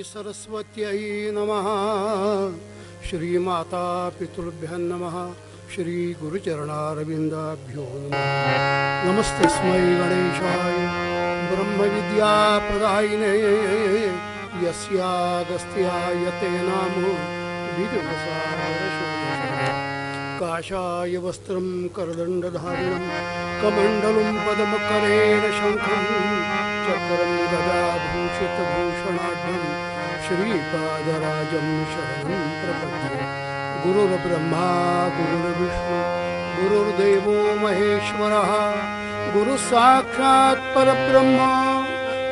सरस्वत्यै नमः। श्रीमाता पितृभ्यं नमः। श्री गुरुचरणारविन्दाभ्यो नमः। नमस्तस्मै गणेशाय ब्रह्मविद्याप्रदायिने यस्यागस्त्याय ते नामो विघ्नसारशोधने। काषाय वस्त्रं करदण्डधारिणं कमण्डलुं पद्मकरेण शङ्खं चक्रं गदाभूषितभूषणाढ्यं श्रीपादराजं शरणं प्रपद्ये। गुरुर्ब्रह्मा गुरुर्विष्णु गुरुर्देवो महेश्वरः गुरुसाक्षात् परब्रह्म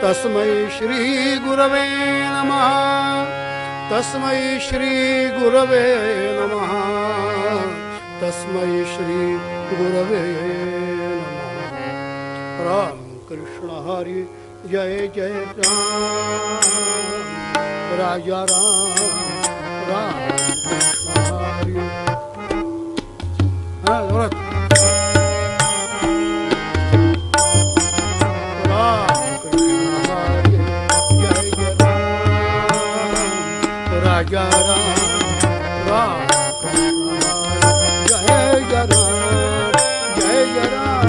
तस्मै श्री गुरवे नमः। तस्मै श्री गुरवे नमः। तस्मै श्री गुरवे नमः। राम कृष्ण हरि जय जय राम राजा राम राम कृष्ण हरि। राम कृष्ण हरि जय जय राम राजा राम राम कृष्ण हरि जय जय राम जय जय राम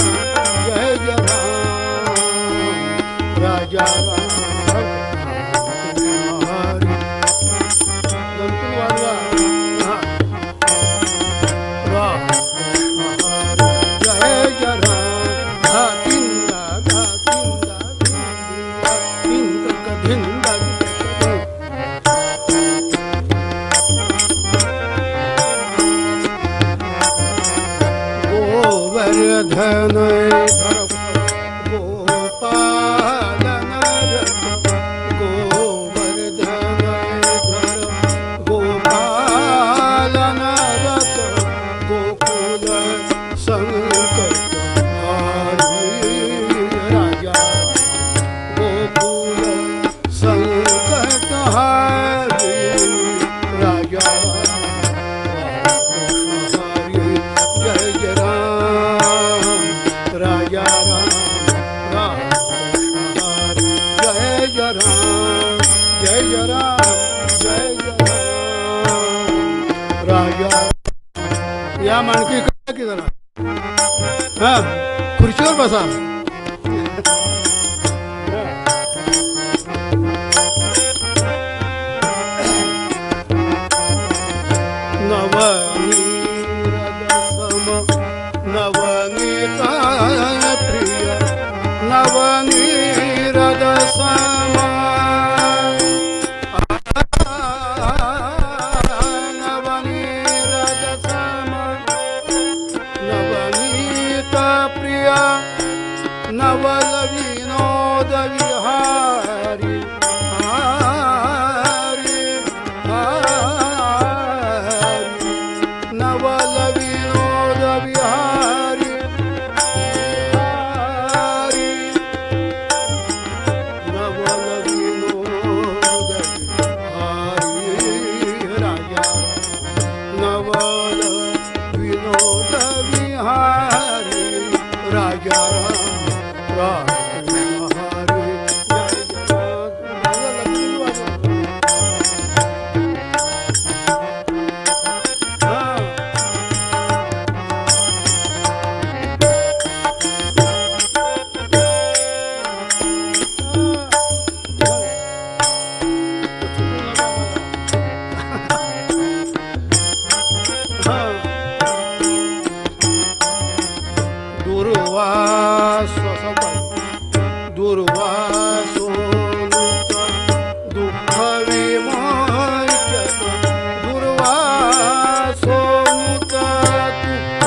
जय जय राम राजा राम। धन गोपालन गोवर्धन धर गोपालन रत गोकुल संकट हारी राजा गोकुल संकट हारी राजा। या माणकी करा की जरा हा खुर्चीवर बसा। नवनीरदसम नवनीता प्रिय नवनीरदसम नवल विनोद विहारी हारी हारी नवल विनोद विहारी हारी नवल विनोद विहारी राजा नवल विनोद विहारी राजा राम हरि जय दुर्वासो दुःख विमोचन दुर्वासो दुःख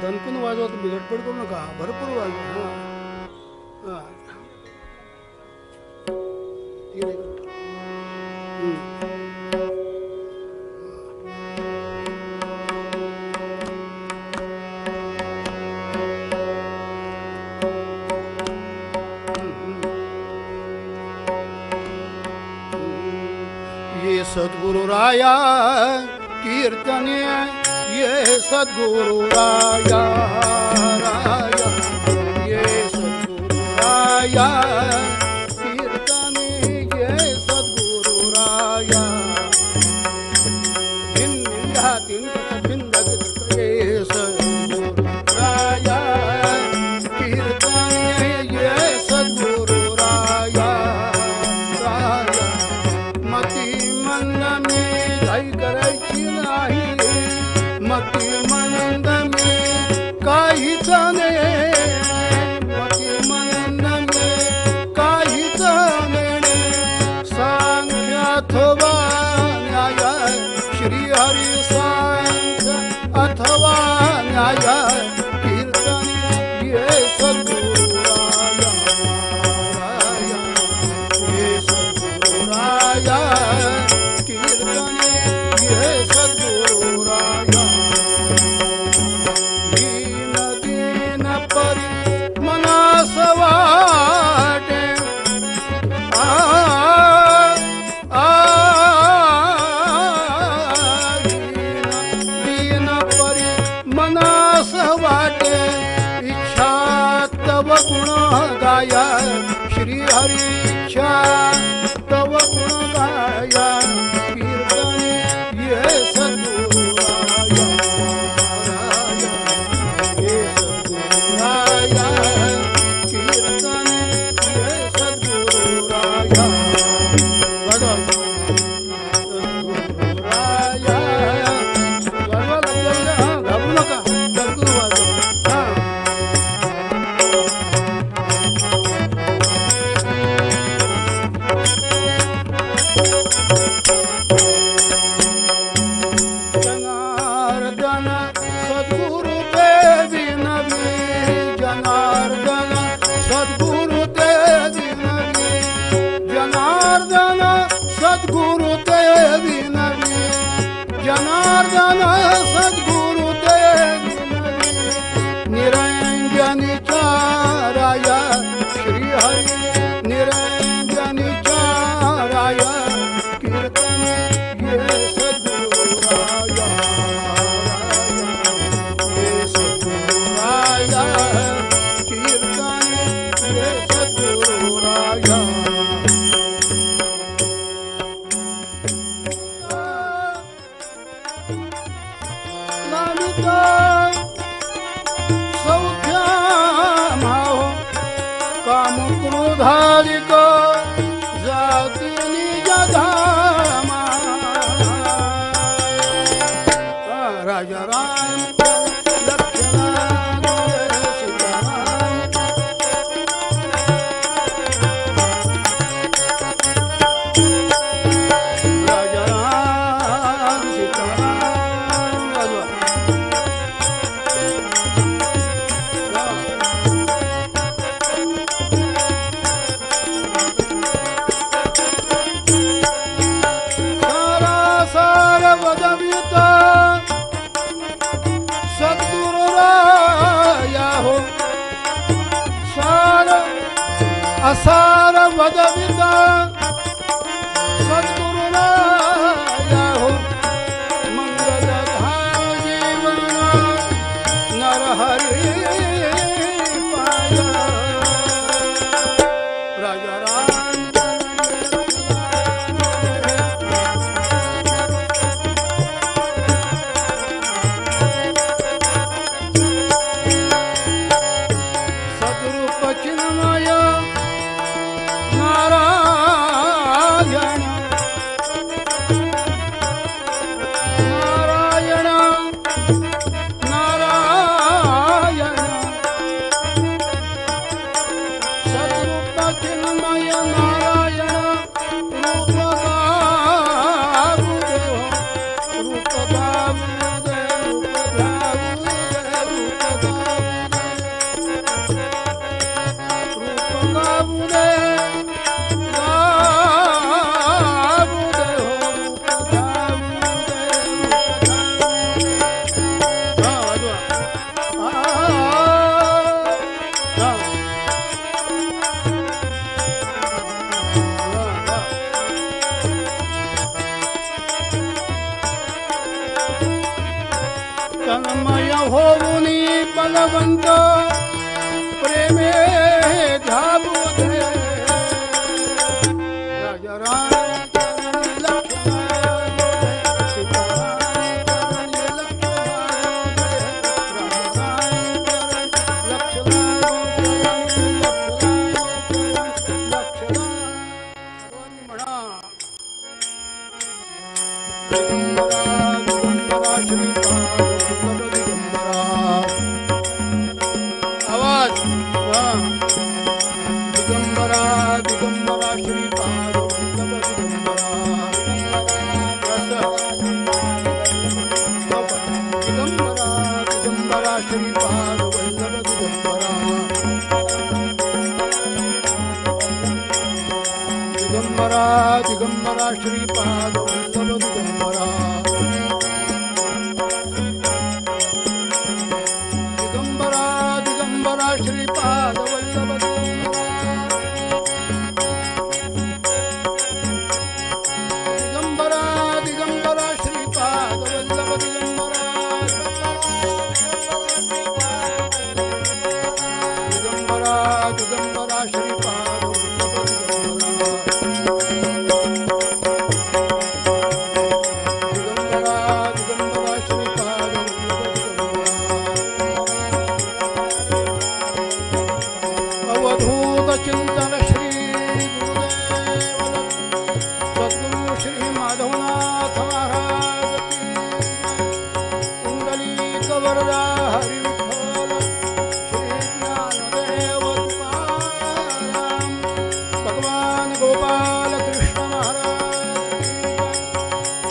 दणकून वाजवा, तुम्ही गडबड करू नका, भरपूर वाजवा. ये सद्गुरु राया कीर्तने, ये सद्गुरु राया राया, ये सद्गुरु राया कीर्तने, ये सद्गुरु राया. ये सद्गुरु राया कीर्तने, ये सद्गुरु राया राया. मती मंद में घाई करायची नाही, मती मंद में काहीच नाही, मती मंद में काहीच नाही. सांख्य अथवा न्याय, श्री हरी सांख्य अथवा न्याय कीर्तन, ये सद्गुरु राया राया, ये सद्गुरु राया कीर्तन, ये सद्गुरु राया. दीन दीन परी मनास वाटे, दीन परी मनास वाटे. इच्छा तव गुण गाया, श्री हरी इच्छा तव गुण गाया कीर्तन, ये सद्गुरु राया राया, ये सद्गुरु राया कीर्तन, ये सद्गुरु राया. सद्गुरु राया घाबरू नका, सद्गुरु वाजवा. जनार्दन सद्गुरु देवी नवी, जनार्दन सद्गुरु देवी नवी, जनार्दन सद्गुरु देवी नवी, जनार्दन सद्गुरु देवी नवी. निरंजनीचा राया, श्री हरी निरंजनीचा राया कीर्तन, ये सद्गुरु राया राया, ये सद्गुरु राया कीर्तन, ये सद्गुरु राया. नामिका सौख्या माहो का असार वदविता सद्गुरुराया हो मंगलधाम जीवन नरहरि पाया राजा राम बलवंत प्रेमे धाबू दे राजा राम दिगंबरा श्रीपाद वल्लभ दिगंबरा दिगंबरा दिगंबरा श्रीपाद वल्लभ दिगंबरा दिगंबरा श्रीपाद वल्लभ दिगंबरा दिगंबरा दिगंबरा श्रीपाद चिंतन श्री सद्गुरु श्री माधवनाथ महाराज की कुंडली कवरदा हरि विठ्ठल श्री ज्ञानदेव तुकाराम भगवान गोपाल कृष्ण महाराज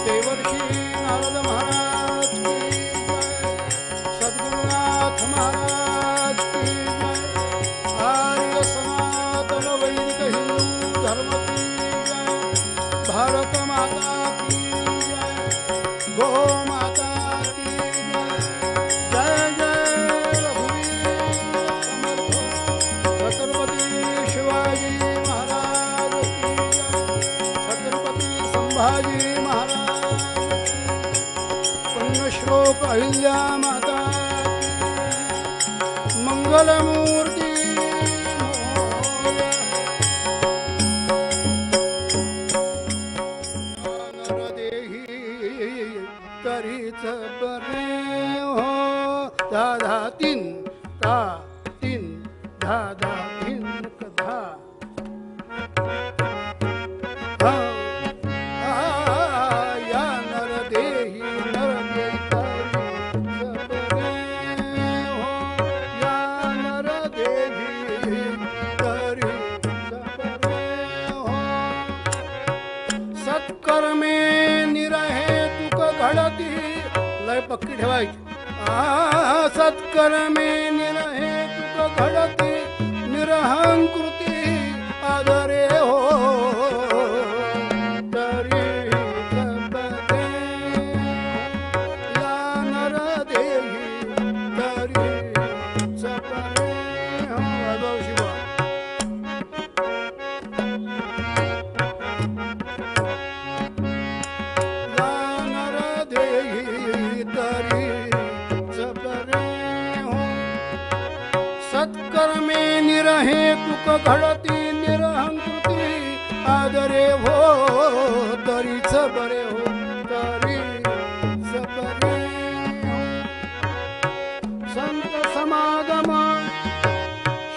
देवर्षि नारद महाराज की सद्गुरुनाथ महाराज की आर्य सनातन वैदिक हिंदू धर्म की भारत माता की गो माता की जय जय रघुवीर समर्थ छत्रपति शिवाजी महाराज की छत्रपति संभाजी महाराज पुण्यश्लोक अहिल्या माता मंगलमूर्ति दादा तीन का तीन दादा तीन कधा या नर देही या नर देही तरी सत्कर्मे निरहे तुक घडती लय पक्की ठेवायची सत्कर्मे निरहे तुक घडती निरहंकृती आदरे हो तरी सबते या नर देही तरी सपरे हो शिवा सत्कर्मे निरहेतुक घडती निरहंकृती आदरे हो तरीच बरे हो तरीच बरे संत समागम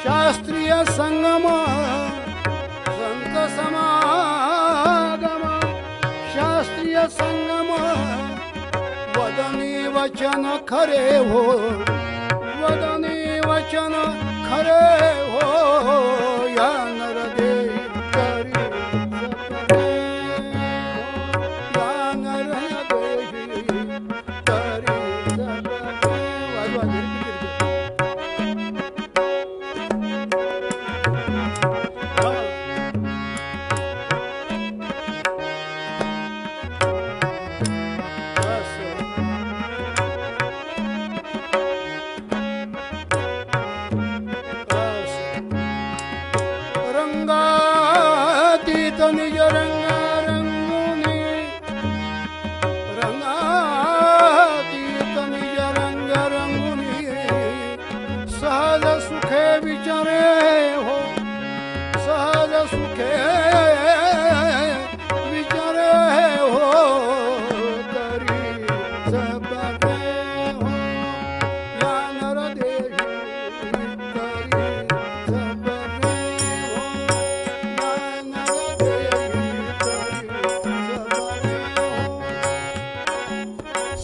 शास्त्रीय संगम संत समागम शास्त्रीय संगम वदनी वचन खरे हो वदनी वचन खरे हो या नरदेही तरी जपरे या नरदेही तरी जपरे रंगातीत निज रंग रंगुनी रंगातीत निज रंग रंगुनी सहज सुखे विचारे हो सहज सुखे विचारे हो तरी जपरे हो या नरदेही तरी जपरे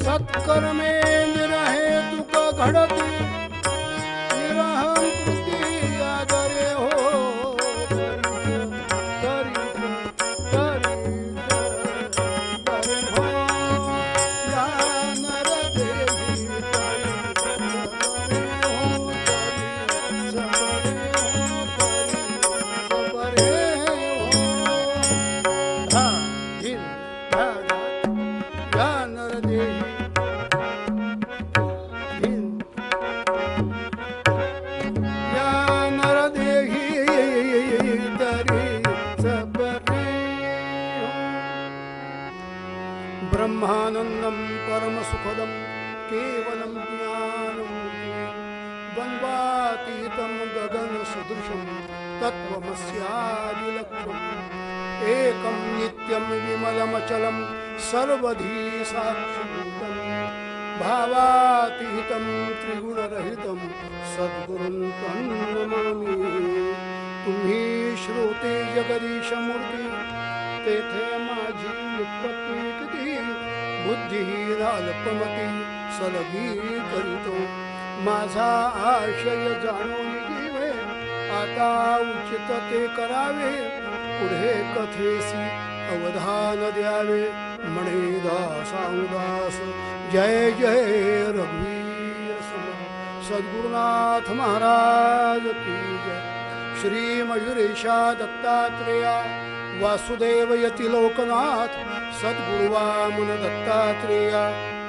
सत्कर्मे निरहेतुक घडती निरहंकृती आदरे हो ब्रह्मानंदं परम सुखदं केवलं ज्ञानं द्वन्द्वातीतं गगन सदृशं तत्त्वमस्यादिलक्ष्यम् एकं नित्यं विमलमचलं सर्वधी साक्षिभूतं भावातीतं त्रिगुणरहितं सद्गुरुं तं नमामि तुम्ही श्रोते जगदीशमूर्ती तेथे माझी उत्पत्ती किती बुद्धिहीन अल्पमती सलगी करीतो माझा आशय जाणून घेवे आता उचित ते करावे पुढे कथेसी अवधान द्यावे म्हणे दासानुदास जय जय रघुवीर सद्गुरुनाथ महाराज की जय श्री मयुरेशा दत्तात्रेया वासुदेव यती लोकनाथ सद्गुरुवामन दत्तात्रेया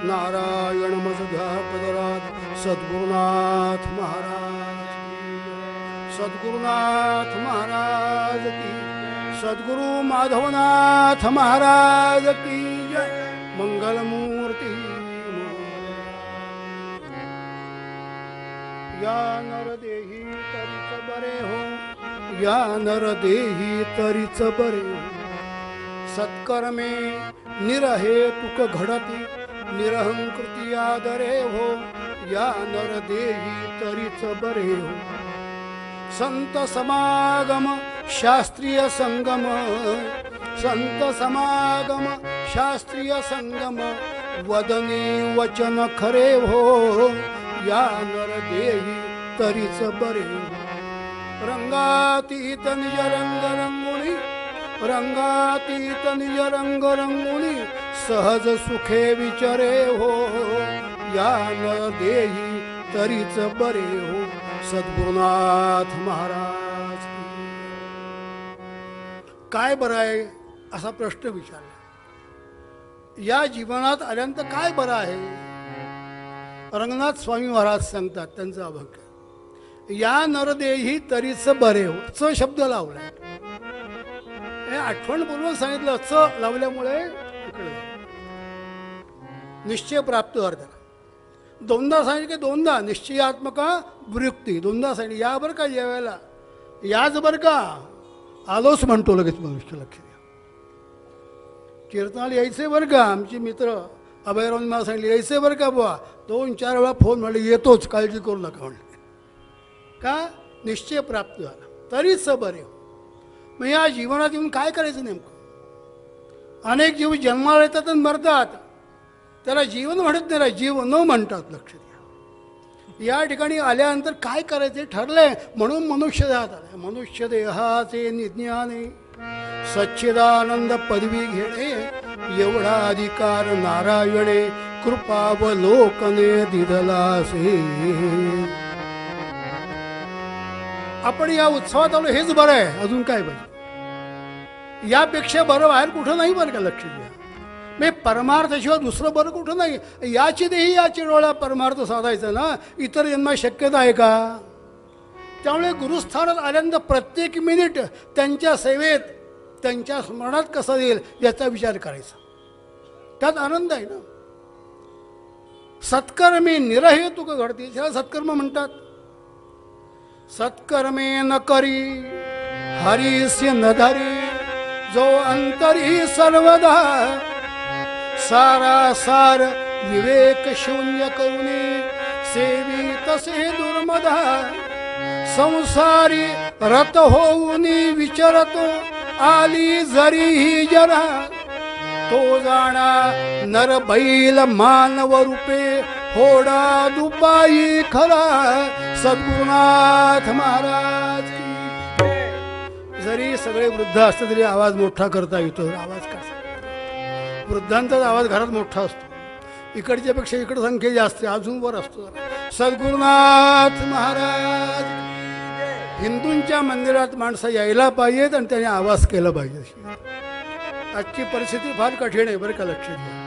नारायण मजघा पदरात सद्गुरुनाथ महाराज सद्गुरुनाथ महाराज की सद्गुरु माधवनाथ महाराज की जय मंगलमूर्ती या नरदेही तरीच बरे हो या नरदेही तरीच बरे हो सत्कर्मे निरहेतुक घडती निरहंकृती आदरे हो या नरदेही तरीच बरे हो संत समागम शास्त्रीय संगम संत समागम शास्त्रीय संगम वदनी वचन खरे हो या नरदेही तरीच बरे हो रंगातीत निज रंग रंगुणी रंगातीत निज रंग रंगुणी सहज सुखे विचारे हो या नरदेही तरीच बरे हो सद्गुरुनाथ महाराज काय बरं आहे असा प्रश्न विचारला या जीवनात आल्यानंतर काय बरं आहे रंगनाथ स्वामी महाराज सांगतात त्यांचा अभंग या नरदेही तरीच बरे हो च शब्द लावलाय हे आठवणपूर्वक सांगितलं च लावल्यामुळे निश्चय प्राप्त अर्थ दोनदा सांगितलं की दोनदा निश्चयात्मक वृत्ती दोनदा सांगितली. या बरं का जेवायला, याच बरं का, आलोच म्हणतो लगेच मनुष्य. लक्ष द्या. कीर्तनाला यायचे बरं का, आमचे मित्र अभयरावने मला सांगितले यायचे बरं का बुवा. 2-4 वेळा फोन म्हणले येतोच, काळजी करू नका म्हणले. का? निश्चय प्राप्त झाला तरीच बरे. मग या जीवनात येऊन काय करायचं नेमकं? अनेक जीव जन्माला येतात आणि मरतात, त्याला जीवन म्हणत नाही, जीव न म्हणतात. लक्ष द्या. या ठिकाणी आल्यानंतर काय करायचे ठरलंय म्हणून मनुष्य देहात आलाय. मनुष्य देहाचे निज्ञाने सच्चिदानंद पदवी घेणे, एवढा अधिकार नारायणे कृपावलोकने दिदलासे. आपण या उत्सवात आलो हेच बरं आहे, अजून काय पाहिजे? यापेक्षा बरं बाहेर कुठं नाही बरं का. लक्ष द्या. मी परमार्थाशिवाय दुसरं बरं कुठं नाही. याची देही याची डोळा परमार्थ साधायचा ना, इतर जन्मात शक्यता आहे का? त्यामुळे गुरुस्थानात आल्यानंतर प्रत्येक मिनिट त्यांच्या सेवेत, त्यांच्या स्मरणात कसं येईल याचा विचार करायचा. त्यात आनंद आहे ना. सत्कर्मी निरहेतुक घडते, त्याला सत्कर्म म्हणतात. सत्कर्मे न करी हरीस्य न धरी, जो अंतरी सर्वदा सारासार विवेक शून्य करुणे, सेवी तसे दुर्मदा. संसारी रत होऊनी विचरतो, आली जरी ही जरा. तो जाणा नर बैल मानव रूपे, होडा दुपाई खरा. सद्गुरुनाथ महाराज की. जरी सगळे वृद्ध असते तरी आवाज मोठा करता येतो. आवाज कसा? वृद्धांचाच आवाज घरात मोठा असतो. इकडच्यापेक्षा इकडं संख्या जास्त, अजून वर असतो. सद्गुरुनाथ महाराज. हिंदूंच्या मंदिरात माणसं यायला पाहिजेत आणि त्याने आवाज केला पाहिजे. आजची परिस्थिती फार कठीण आहे बरं का. लक्ष द्या.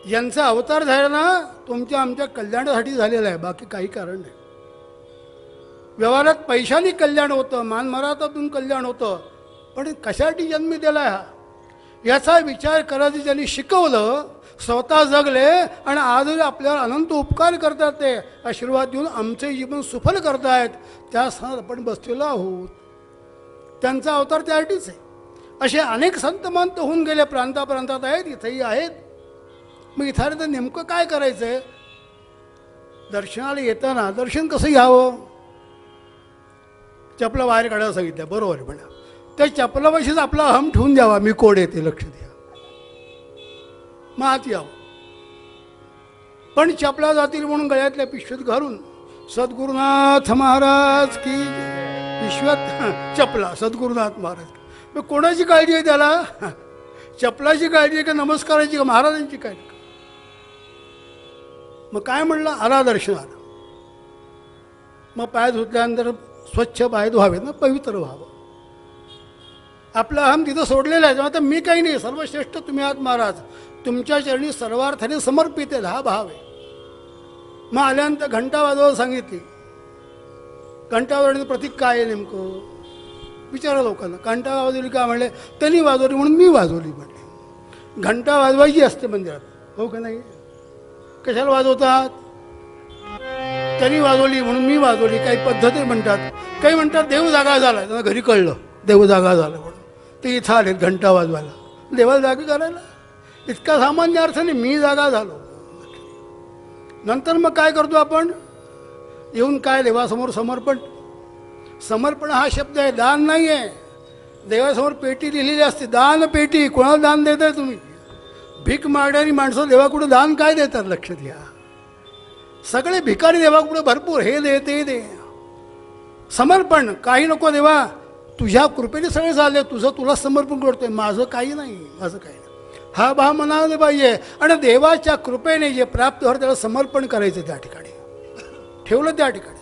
यांचा अवतार झाला ना तुमच्या आमच्या कल्याणासाठी झालेला आहे, बाकी काही कारण नाही. व्यवहारात पैशाने कल्याण होतं, मानमरातातून कल्याण होतं, पण कशासाठी जन्म दिला हा याचा विचार करायचं ज्यांनी शिकवलं, स्वतः जगले आणि आजही आपल्याला अनंत उपकार करतात. ते आशीर्वाद देऊन आमचे जीवन सुफल करतायत. त्या स्थानात आपण बसलेलो आहोत. त्यांचा अवतार त्यासाठीच आहे. असे अनेक संत महंत होऊन गेले, प्रांताप्रांतात आहेत, इथंही आहेत. मग इथं तर नेमकं काय करायचं आहे? दर्शनाला येताना दर्शन कसं घ्यावं? चपला बाहेर काढायला सांगितलं, बरोबर म्हणा. त्या चपलापाशीच आपला अहम ठेवून द्यावा, मी कोड येते. लक्ष द्या. मग आत यावं. पण चपला जातील म्हणून गळ्यातल्या पिशवीत घालून सद्गुरुनाथ महाराज की. पिशव्यात चपला, सद्गुरुनाथ महाराज. मग कोणाची काळजी आहे त्याला? चपलाची काळजी आहे का नमस्काराची का महाराजांची काळजी? मग काय म्हणलं? आला दर्शनाला. मग पाय धुतल्यानंतर स्वच्छ पाय धुवावेत ना, पवित्र व्हावं. आपला अहम तिथं सोडलेला आहे. आता मी काही नाही, सर्वश्रेष्ठ तुम्ही आहात महाराज. तुमच्या चरणी सर्वार्थाने समर्पित आहे, हा भाव आहे. मग आल्यानंतर घंटा वाजवायला सांगितली. घंटा वाजवण्याचं प्रतीक काय आहे नेमकं? विचारा लोकांना. घंटा वाजवली का म्हणले? त्यांनी वाजवली म्हणून मी वाजवली म्हणले. घंटा वाजवायची असते मंदिरात, हो का नाही? कशाला वाजवतात? त्यांनी वाजवली म्हणून मी वाजवली. काही पद्धती म्हणतात, काही म्हणतात देव जागा झाला. त्यांना घरी कळलं देव जागा झाला म्हणून ते इथं आलेत घंटा वाजवायला. देवाला जागा करायला इतका सामान्य अर्थ नाही, मी जागा झालो. नंतर मग काय करतो आपण? येऊन काय देवासमोर समर्पण. समर्पण हा शब्द आहे, दान नाही आहे. देवासमोर पेटी लिहिलेली असते, दान पेटी. कोणाला दान देताय तुम्ही? भीक मारणारी माणसं देवाकुठे दान काय देतात? लक्ष द्या. सगळे भिकारी देवाकुठे भरपूर, हे दे ते दे. समर्पण काही नको देवा, तुझ्या कृपेने सगळे झाले, तुझं तुला समर्पण करतोय, माझं काही नाही, माझं काही नाही. हा भाव मनामध्ये पाहिजे. आणि देवाच्या कृपेने जे प्राप्त होतं त्याला समर्पण करायचं. त्या ठिकाणी ठेवलं, त्या ठिकाणी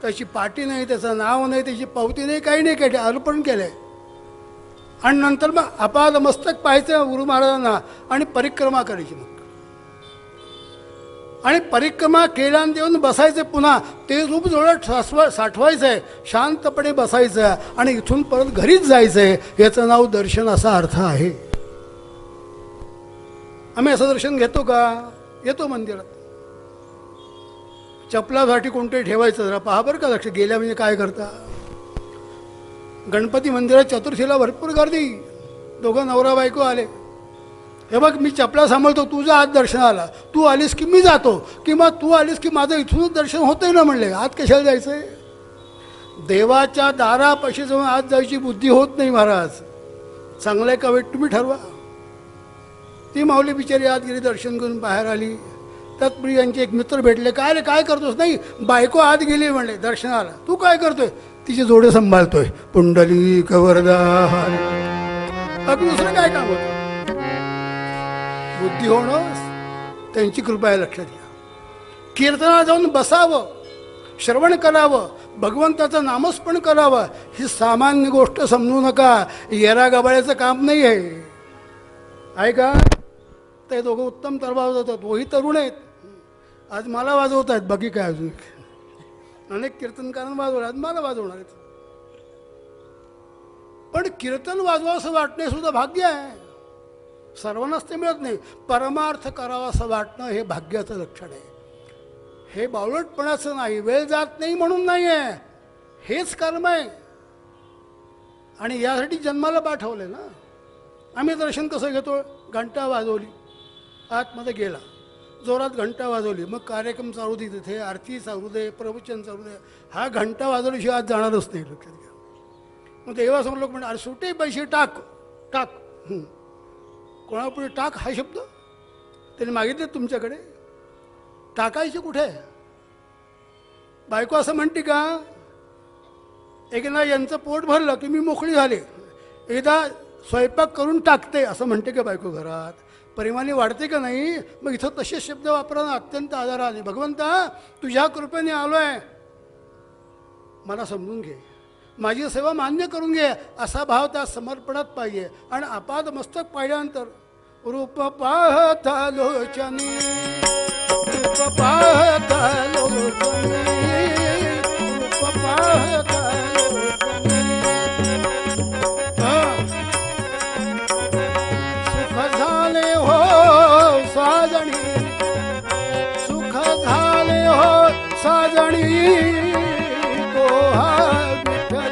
त्याची पाटी नाही, त्याचं नाव नाही, त्याची पावती नाही, काही नाही, काही अर्पण केलंय. आणि नंतर मग आपाद मस्तक पाहायचं गुरु महाराजांना आणि परिक्रमा करायची. मग आणि परिक्रमा केल्यानंतर येऊन बसायचं. पुन्हा ते रूप जोरात साठवायचं आहे, शांतपणे बसायचं आहे आणि इथून परत घरीच जायचं आहे. याचं नाव दर्शन असा अर्थ आहे. आम्ही असं दर्शन घेतो का? येतो मंदिरात. चपलासाठी कोणतरी ठेवायचं, जरा पहा बरं का, लक्ष गेल्या म्हणजे काय करता. गणपती मंदिरात चतुर्थीला भरपूर गर्दी, दोघं नवरा बायको आले. हे बघ मी चपला सांभाळतो, तुझा आज दर्शनाला, तू आलीस की मी जातो, किंवा तू आलीस की माझं इथूनच दर्शन होतंय ना. म्हणले आत कशाला जायचंय, देवाच्या दारापाशी जाऊन आत जायची बुद्धी होत नाही महाराज. चांगलं आहे का वाईट तुम्ही ठरवा. ती माऊली बिचारी आत गेली, दर्शन करून बाहेर आली. तत्पूर्वी यांचे एक मित्र भेटले. काय रे काय करतोस. नाही बायको आत गेली म्हणले दर्शनाला, तू काय करतोय. तिचे जोडे सांभाळतोय. पुंडलिक वरदा, बाकी दुसरं काय काम होतं. बुद्धी होणं त्यांची कृपा आहे, लक्षात घ्या. कीर्तनाला जाऊन बसावं, श्रवण करावं, भगवंताचं नामस्मरण करावं, ही सामान्य गोष्ट समजू नका. येरा गबाळ्याचं काम नाही आहे का. ते दोघं उत्तम तर वाजवतात, तोही तरुण आहेत. आज मला वाजवत आहेत, बाकी काय अजून अनेक कीर्तनकारांना वाजवलं, आज मला वाजवणार आहेत. पण कीर्तन वाजवावं असं वाटणे सुद्धा भाग्य आहे. सर्वांनाच ते मिळत नाही. परमार्थ करावा असं वाटणं हे भाग्याचं लक्षण आहे. हे बावळटपणाचं नाही, वेळ जात नाही म्हणून नाही आहे, हेच कर्म आहे. आणि यासाठी जन्माला पाठवले ना. आम्ही दर्शन कसं घेतो, घंटा वाजवली, आतमध्ये गेला, जोरात घंटा वाजवली, मग कार्यक्रम चालू दे, तिथे आरती चालू दे, प्रवचन चालू दे, हा घंटा वाजवल्याशिवाय आज जाणारच नाही, लक्षात घ्या. मग देवासमोर लोक म्हणतात, अरे सुटे पैसे टाक टाक. कोणापुढे टाक हा शब्द त्यांनी मागितले तुमच्याकडे. टाकायचे कुठे. बायको असं म्हणते का, एकदा यांचं पोट भरलं की मी मोकळी झाले, एकदा स्वयंपाक करून टाकते असं म्हणते का बायको घरात. परिमाणी वाढते का नाही. मग इथं तसे शब्द वापरणं अत्यंत आदराने. भगवंता तुझ्या कृपेने आलो आहे, मला समजून घे, माझी सेवा मान्य करून घे, असा भाव त्या समर्पणात पाहिजे. आणि आपाद मस्तक पाहिल्यानंतर रूप पाहता लोचनी, रूप पाहता लोचनी, रूप पाहता लोचनी. सुख झाले हो साजणी, सुख झाले हो साजणी, तो हा विठ्ठल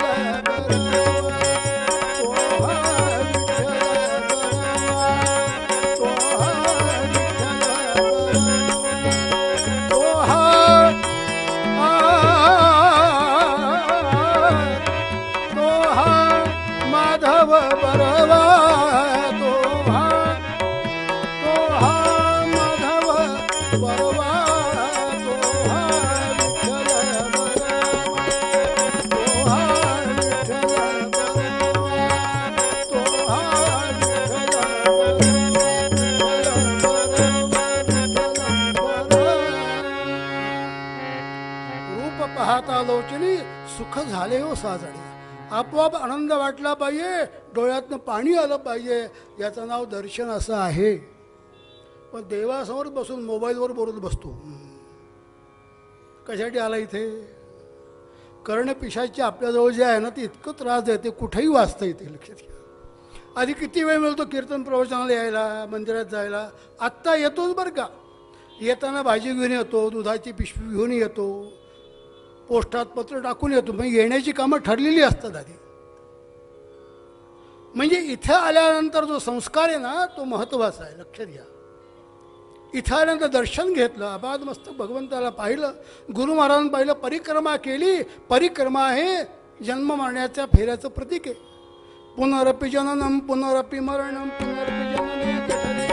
लोचनी, सुख झाले हो साजणी. आपोआप आनंद वाटला पाहिजे, डोळ्यातनं पाणी आलं पाहिजे. याचं नाव दर्शन असं आहे. पण देवासमोर बसून मोबाईलवर बोलत बसतो. कशासाठी आला इथे. कर्णपिशाची आपल्याजवळ जे आहे ना, ते इतकं त्रास देते, कुठेही वाचता येते, लक्षात घ्या. आधी किती वेळ मिळतो कीर्तन प्रवचनाला यायला, मंदिरात जायला. आत्ता येतोच बरं का. येताना भाजी घेऊन येतो, दुधाची पिशवी घेऊन येतो, पोस्टात पत्र टाकून येतो. म्हणजे येण्याची कामं ठरलेली असतात आधी. म्हणजे इथं आल्यानंतर जो संस्कार आहे ना, तो महत्त्वाचा आहे, लक्षात घ्या. इथं आल्यानंतर दर्शन घेतलं, आबाद मस्तक भगवंताला पाहिलं, गुरु महाराजांना पाहिलं, परिक्रमा केली. परिक्रमा हे जन्म मरण्याच्या फेऱ्याचं प्रतीक आहे. पुनरपि जननम पुनरपि मरणम पुनरपि जननी जठरे,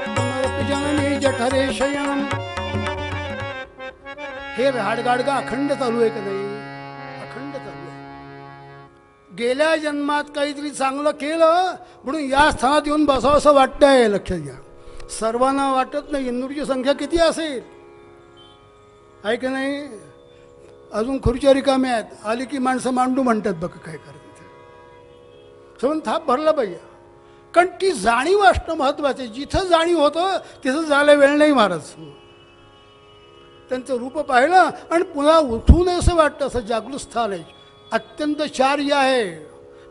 पुनरपि जननी जठरे शयनम. हे राडगाडगा अखंड चालू आहे का नाही. अखंड चालू आहे. गेल्या जन्मात काहीतरी चांगलं केलं म्हणून या स्थानात येऊन बसावं असं वाटतंय, लक्षात घ्या. सर्वांना वाटत नाही. इंदूरची संख्या किती असेल आहे की नाही. अजून खुर्च्या रिकाम्या आहेत. आली की माणसं मांडू म्हणतात, बघा काय करतात. सगळं थाप भरला पाहिजे. कारण ती जाणीव असणं महत्त्वाचं आहे. जिथं जाणीव होतं तिथं जायला वेळ नाही महाराज. त्यांचं रूप पाहिलं आणि पुन्हा उठू नये असं वाटतं. असं जागृत स्थान आहे, अत्यंत चार्य आहे.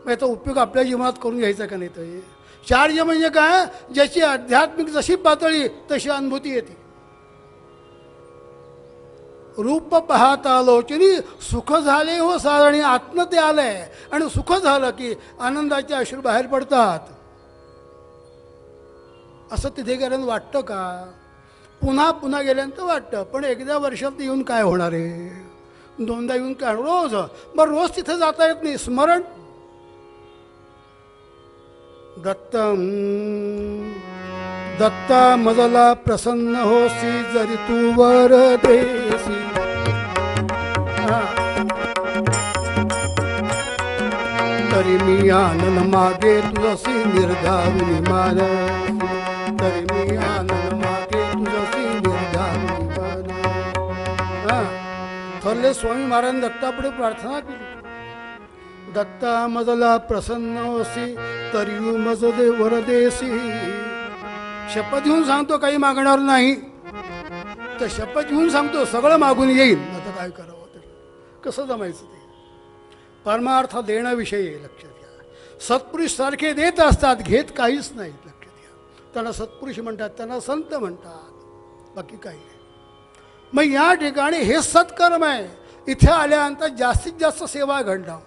मग याचा उपयोग आपल्या जीवनात करून घ्यायचा का नाही. तर चार्य म्हणजे काय, ज्याची आध्यात्मिक जशी पातळी तशी अनुभूती येते. रूप पाहता लोचनी सुख झाले हो सारणी आत्म ते आलंय आणि सुख झालं की आनंदाचे अश्रू बाहेर पडतात. असं तिथे गेल्यानं वाटतं का? पुन्हा पुन्हा गेल्यानंतर वाटतं, पण एकदा वर्षात येऊन काय होणार आहे? दोनदा येऊन काय रोज? मग रोज तिथे जाता येत नाही. स्मरण दत्तम दत्ता मजला प्रसन्न होसी जरी तू वर देसी. तरी मी आनंद मागे तुझसी निर्धारुनी मान. तरी मी आनंद मागे तुझसी निर्धारुनी मान. थोरले स्वामी महाराज दत्तापुढे प्रार्थना केली. दत्ता मजला प्रसन्न होसी तरी मज दे वरदेसी. शपथ घेऊन सांगतो काही मागणार नाही, तर शपथ घेऊन सांगतो सगळं मागून येईल. आता काय करावं? तर कसं जमायचं ते? परमार्थ देण्याविषयी लक्षात घ्या. सत्पुरुष सारखे देत असतात, घेत काहीच नाही. लक्षात घ्या. त्यांना सत्पुरुष म्हणतात, त्यांना संत म्हणतात, बाकी काही नाही. मग या ठिकाणी हे सत्कर्म आहे. इथे आल्यानंतर जास्तीत जास्त सेवा घडणं,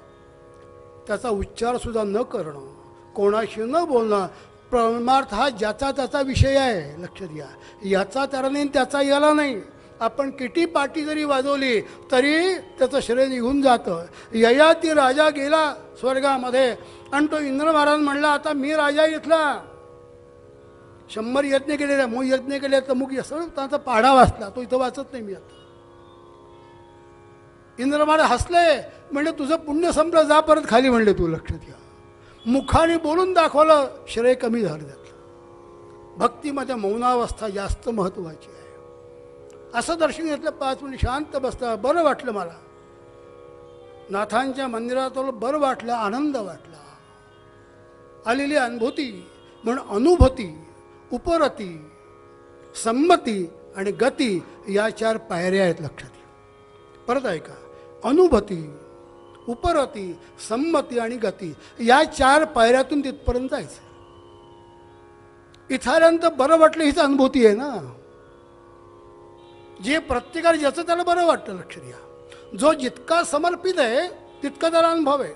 त्याचा उच्चार सुद्धा न करणं, कोणाशी न बोलणं. परमार्थ हा ज्याचा त्याचा विषय आहे. लक्षात घ्या. याचा त्याला नाही, त्याचा याला नाही. आपण किती पाटी जरी वाजवली तरी त्याचं श्रेय निघून जातं. ययाती राजा गेला स्वर्गामध्ये आणि तो इंद्र महाराज म्हणला, आता मी राजा इथला. 100 यज्ञ केलेले, मूळ यज्ञ केले, तर मुख असं त्याचा पाढा वाचला. तो इथं वाचत नाही मी आता. इंद्र महाराज हसले, म्हणजे तुझं पुण्य संपलं, जा परत खाली म्हणले तू. लक्षात घ्या. मुखाने बोलून दाखवलं, श्रेय कमी झालं त्यातलं. भक्तीमध्ये मौनावस्था जास्त महत्त्वाची आहे. असं दर्शन घेतलं, 5 मिनिट शांत बसता, बरं वाटलं मला. नाथांच्या मंदिरात बरं वाटलं, आनंद वाटला. आलेली अनुभूती म्हणून अनुभूती, उपरती, संमती आणि गती या 4 पायऱ्या आहेत. लक्षात घ्या. परत ऐका. अनुभूती, उपरती, संमती आणि गती या 4 पायऱ्यातून तिथपर्यंत जायचं. इथपर्यंत बरं वाटलं हीच अनुभूती आहे ना. जे प्रत्येकाला ज्याचं त्याला बरं वाटतं. लक्षात घ्या. जो जितका समर्पित आहे तितका त्याला अनुभव आहे.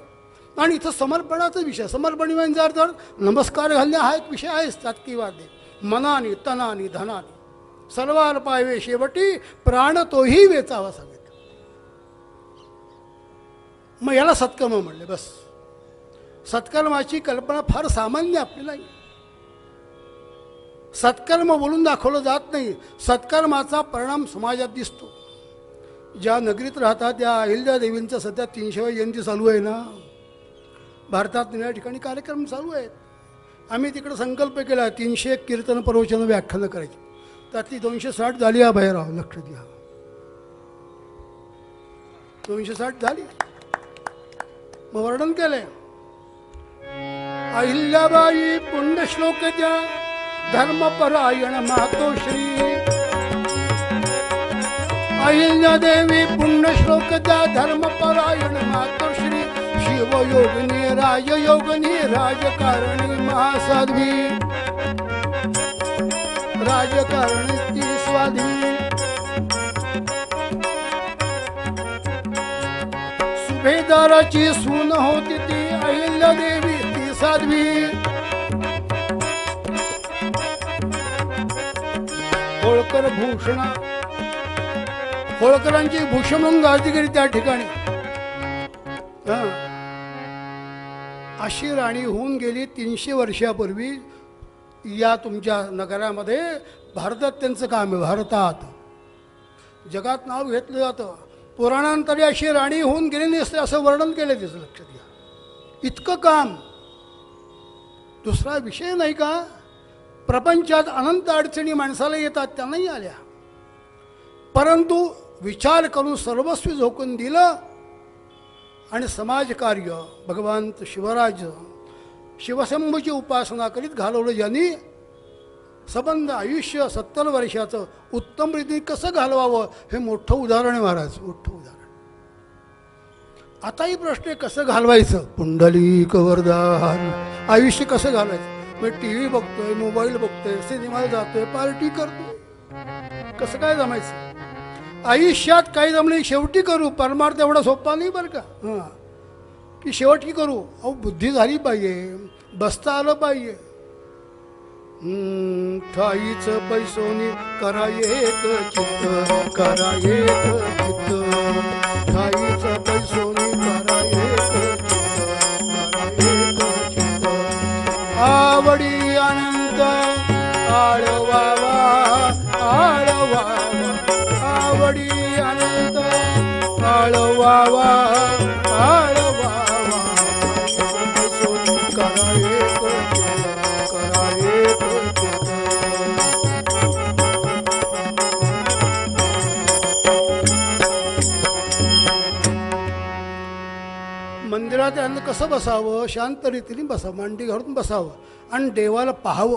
आणि इथं समर्पणाचा विषय, समर्पण म्हणजे तर नमस्कार घालणे हा एक विषय आहेच. तात्किकवादी मनाने तनाने धनाने सर्वार पायवे शेवटी प्राण तोही वेचावा सांगितलं. मग याला सत्कर्म म्हणले. बस. सत्कर्माची कल्पना फार सामान्य आपली नाही. सत्कर्म बोलून दाखवलं जात नाही. सत्कर्माचा परिणाम समाजात दिसतो. ज्या नगरीत राहतात त्या अहिल्या देवींचा सध्या 300वी जयंती चालू आहे ना. भारतात या ठिकाणी कार्यक्रम चालू आहेत. आम्ही तिकडे संकल्प केला 301 कीर्तन प्रवचन व्याख्यानं करायची. त्यातली 260 झाली. हा भैराव. लक्षात घ्या. 260 झाली. मग वर्णन केलंय. अहिल्याबाई पुण्यश्लोक द्या धर्मपरायण मातोश्री. अहिल्यादेवी पुण्यश्लोक द्या धर्मपरायण मातोश्री. शिवयोगिनी राजयोगिनी राजकारणी महासाध्वी. राजकारणी ती स्वाधी. सुभेदाराची सून होती ती अहिल्यादेवी ती साध्वी. होळकर भूषणा, होळकरांची भूषण म्हणून गादी केली त्या ठिकाणी. अशी राणी होऊन गेली 300 वर्षापूर्वी या तुमच्या नगरामध्ये. भारतात त्यांचं काम आहे. भारतात जगात नाव घेतलं जातं. पुराणांतरी अशी राणी होऊन गेलेली असते असं वर्णन केलं तिचं. लक्षात घ्या. इतकं काम. दुसरा विषय नाही का. प्रपंचात अनंत अडचणी माणसाला येतात, त्या नाही आल्या, परंतु विचार करून सर्वस्वी झोकून दिलं आणि समाजकार्य भगवान शिवराज शिवशंभूची उपासना करीत घालवलं. ज्यांनी संबंध आयुष्य 70 वर्षाचं उत्तम रीतीने कसं घालवावं हे मोठं उदाहरण आहे महाराज. मोठं उदाहरण. आताही प्रश्न आहे कसं घालवायचं. पुंडलिक वरदान. आयुष्य कसं घालवायचं. मी TV बघतोय, मोबाईल बघतोय, सिनेमाला जातोय, पार्टी करतोय, कसं काय जमायचं. आयुष्यात काही जमणे शेवटी करू, परमार्थ एवढा सोपा नाही बरं का. हां, की शेवटी करू. अहो बुद्धी झाली पाहिजे, बसता आलं पाहिजे. ठाईच पैसोनी करा एक चित्त, करा एक चित्त. ठाईच पैसोनी करा एक चित्त, करा एक चित्त. आवडी अनंत आळवावा, आळवावा. आवडी अनंत आळवावा, आळवावा. पैसोनी करा एक चित्त, करा एक चित्त. मंदिरात यांना कसं बसावं? शांत रीतीने बसावं, मांडी घालून बसावं आणि देवाला पाहावं.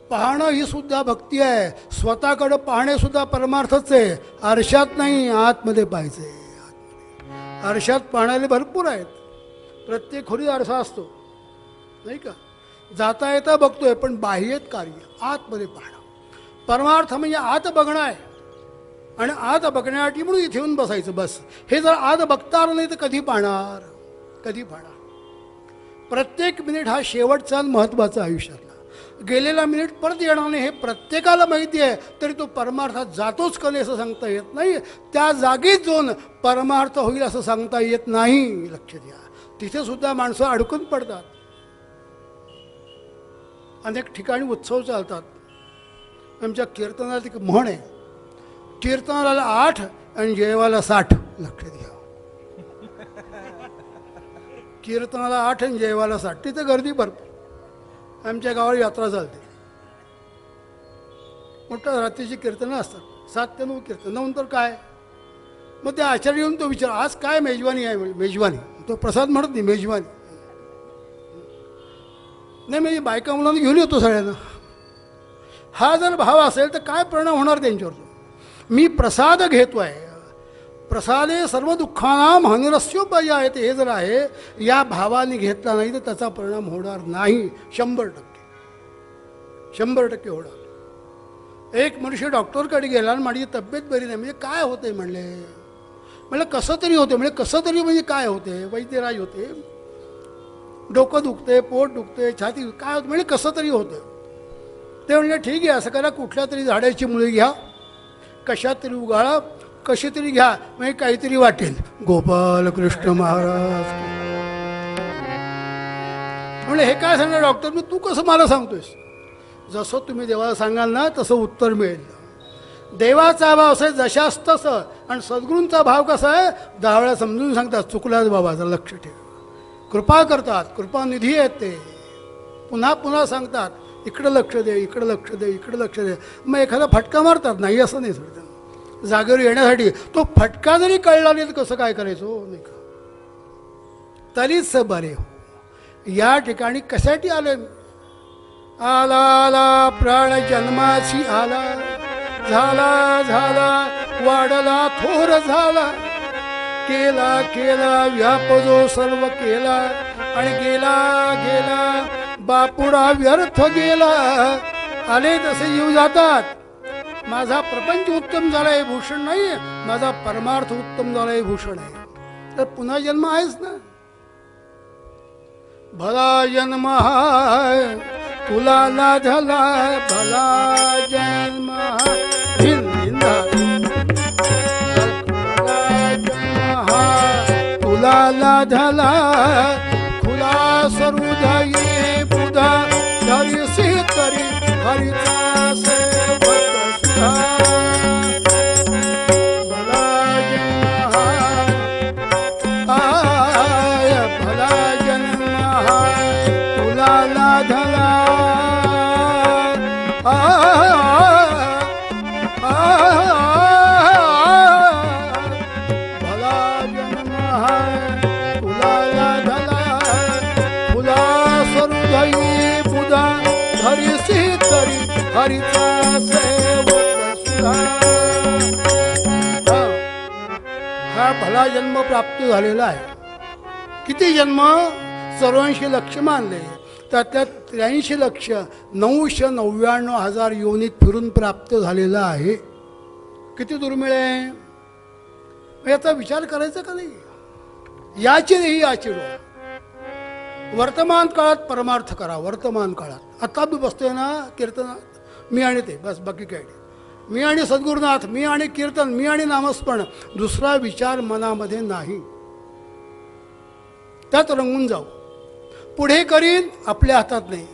पाहणं ही सुद्धा भक्ती आहे. स्वतःकडं पाहणे सुद्धा परमार्थच आहे. आरशात नाही, आतमध्ये पाहायचं आहे. आरशात पाहणारे भरपूर आहेत. प्रत्येक खोलीत आरसा असतो नाही का. जाता येता बघतोय, पण बाह्यत कार्य आतमध्ये पाहणं. परमार्थ म्हणजे आत बघणं आहे. आणि आत बघण्यासाठी म्हणून इथे येऊन बसायचं बस. हे जर आत बघता आलं नाही तर कधी पाहणार, कधी पाहणार. प्रत्येक मिनिट हा शेवटचा आणि महत्त्वाचा आयुष्यातला. गेलेला मिनिट परत येणार नाही हे प्रत्येकाला माहिती आहे. तरी तो परमार्थात जातोच कधी असं सांगता येत नाही. त्या जागीच जाऊन परमार्थ होईल असं सांगता येत नाही. लक्ष द्या, तिथे सुद्धा माणसं अडकून पडतात. अनेक ठिकाणी उत्सव चालतात. आमच्या कीर्तनात एक म्हण आहे, कीर्तनाला 8 आणि जेवायला 60. लक्ष द्या, कीर्तनाला 8 आणि जेवायला 60. तिथे गर्दी भरपूर. आमच्या गावाला यात्रा चालते, मोठ्या रात्रीची कीर्तनं असतात. 7 ते 9 कीर्तन. नंतर काय मग ते आचार्य येऊन तो विचार, आज काय मेजवानी आहे? मेजवानी तो प्रसाद म्हणत नाही, मेजवानी नाही. म्हणजे बायका मुलांना घेऊन येतो सगळ्यांना. हा जर भाव असेल तर काय परिणाम होणार त्यांच्यावर? मी प्रसाद घेतो आहे, प्रसादे सर्व दुःखानां हानिरस्योपाय आहेत, हे जर आहे, या भावाने घेतला नाही तर त्याचा परिणाम होणार नाही. 100% होणार. एक मनुष्य डॉक्टरकडे गेला आणि माझी तब्येत बरी नाही. म्हणजे काय होते म्हणले? म्हणलं कसं तरी होते. म्हणजे कसं तरी म्हणजे काय होते? वैद्यराज होते, डोकं दुखते, पोट दुखते, छाती काय होतं? म्हणजे कसं तरी होतं. ते म्हणले ठीक आहे, असं करा, कुठल्या तरी झाडाची मुळी घ्या, कशात तरी उगाळा, कशी तरी घ्या, म्हणजे काहीतरी वाटेल. गोपाल कृष्ण महाराज म्हणजे हे काय सांगणार डॉक्टर? मी तू कसं मला सांगतोयस? जसं तुम्ही देवाला सांगाल ना तसं उत्तर मिळेल. देवाचा भाव असेल जशास तसं. आणि सद्गुरूंचा भाव कसा आहे? 10 वेळा समजून सांगतात, चुकलाच बाबाचं लक्ष ठेव. कृपा करतात, कृपानिधी आहेत ते. पुन्हा पुन्हा सांगतात, इकडं लक्ष दे, इकडं लक्ष दे, इकडं लक्ष दे. मग एखादा फटका मारतात, नाही असं नाही सोडतात. जागेवर येण्यासाठी तो फटका जरी कळला नाही तर कसं काय करायचं नाही का? तरीच बरे हो. या ठिकाणी कशासाठी आले? आला आला प्राण जन्माची आला, झाला झाला वाढला थोर झाला, केला केला व्याप जो सर्व केला, आणि गेला गेला बापुडा व्यर्थ गेला. आले तसे येऊ जातात. माझा प्रपंच उत्तम झाला हे भूषण नाही, माझा परमार्थ उत्तम झाला हे भूषण आहे. तर पुन्हा जन्म आहेच ना. भला जन्म हाय तुला लाधला, भला जन्म तुला लाधला, खुला सरुदये बुधा धरिसी तरी हरिचा सेवक सुधा. भला जन्म हाय, भला जन्म हाय तुला लाधला, भला जन्म हाय तुला लाधला, खुला सरुदये बुधा धरिसी तरी हरिचा सेवक सुधा. हा भला जन्म प्राप्त झालेला आहे. किती जन्म? 84 लक्ष मानले, त्यातल्या 83 लक्ष 999,000 योनीत फिरून प्राप्त झालेला आहे. किती दुर्मिळ आहे. याचा विचार करायचा का नाही. याची नाही याची डोळा. वर्तमान काळात परमार्थ करा. वर्तमान काळात आता मी बसतोय ना कीर्तनात, मी आणि ते बस, बाकी काय नाही. मी आणि सद्गुरुनाथ, मी आणि कीर्तन, मी आणि नामस्मरण, दुसरा विचार मनामध्ये नाही. त्यात रंगून जाऊ. पुढे करीन आपल्या हातात नाही,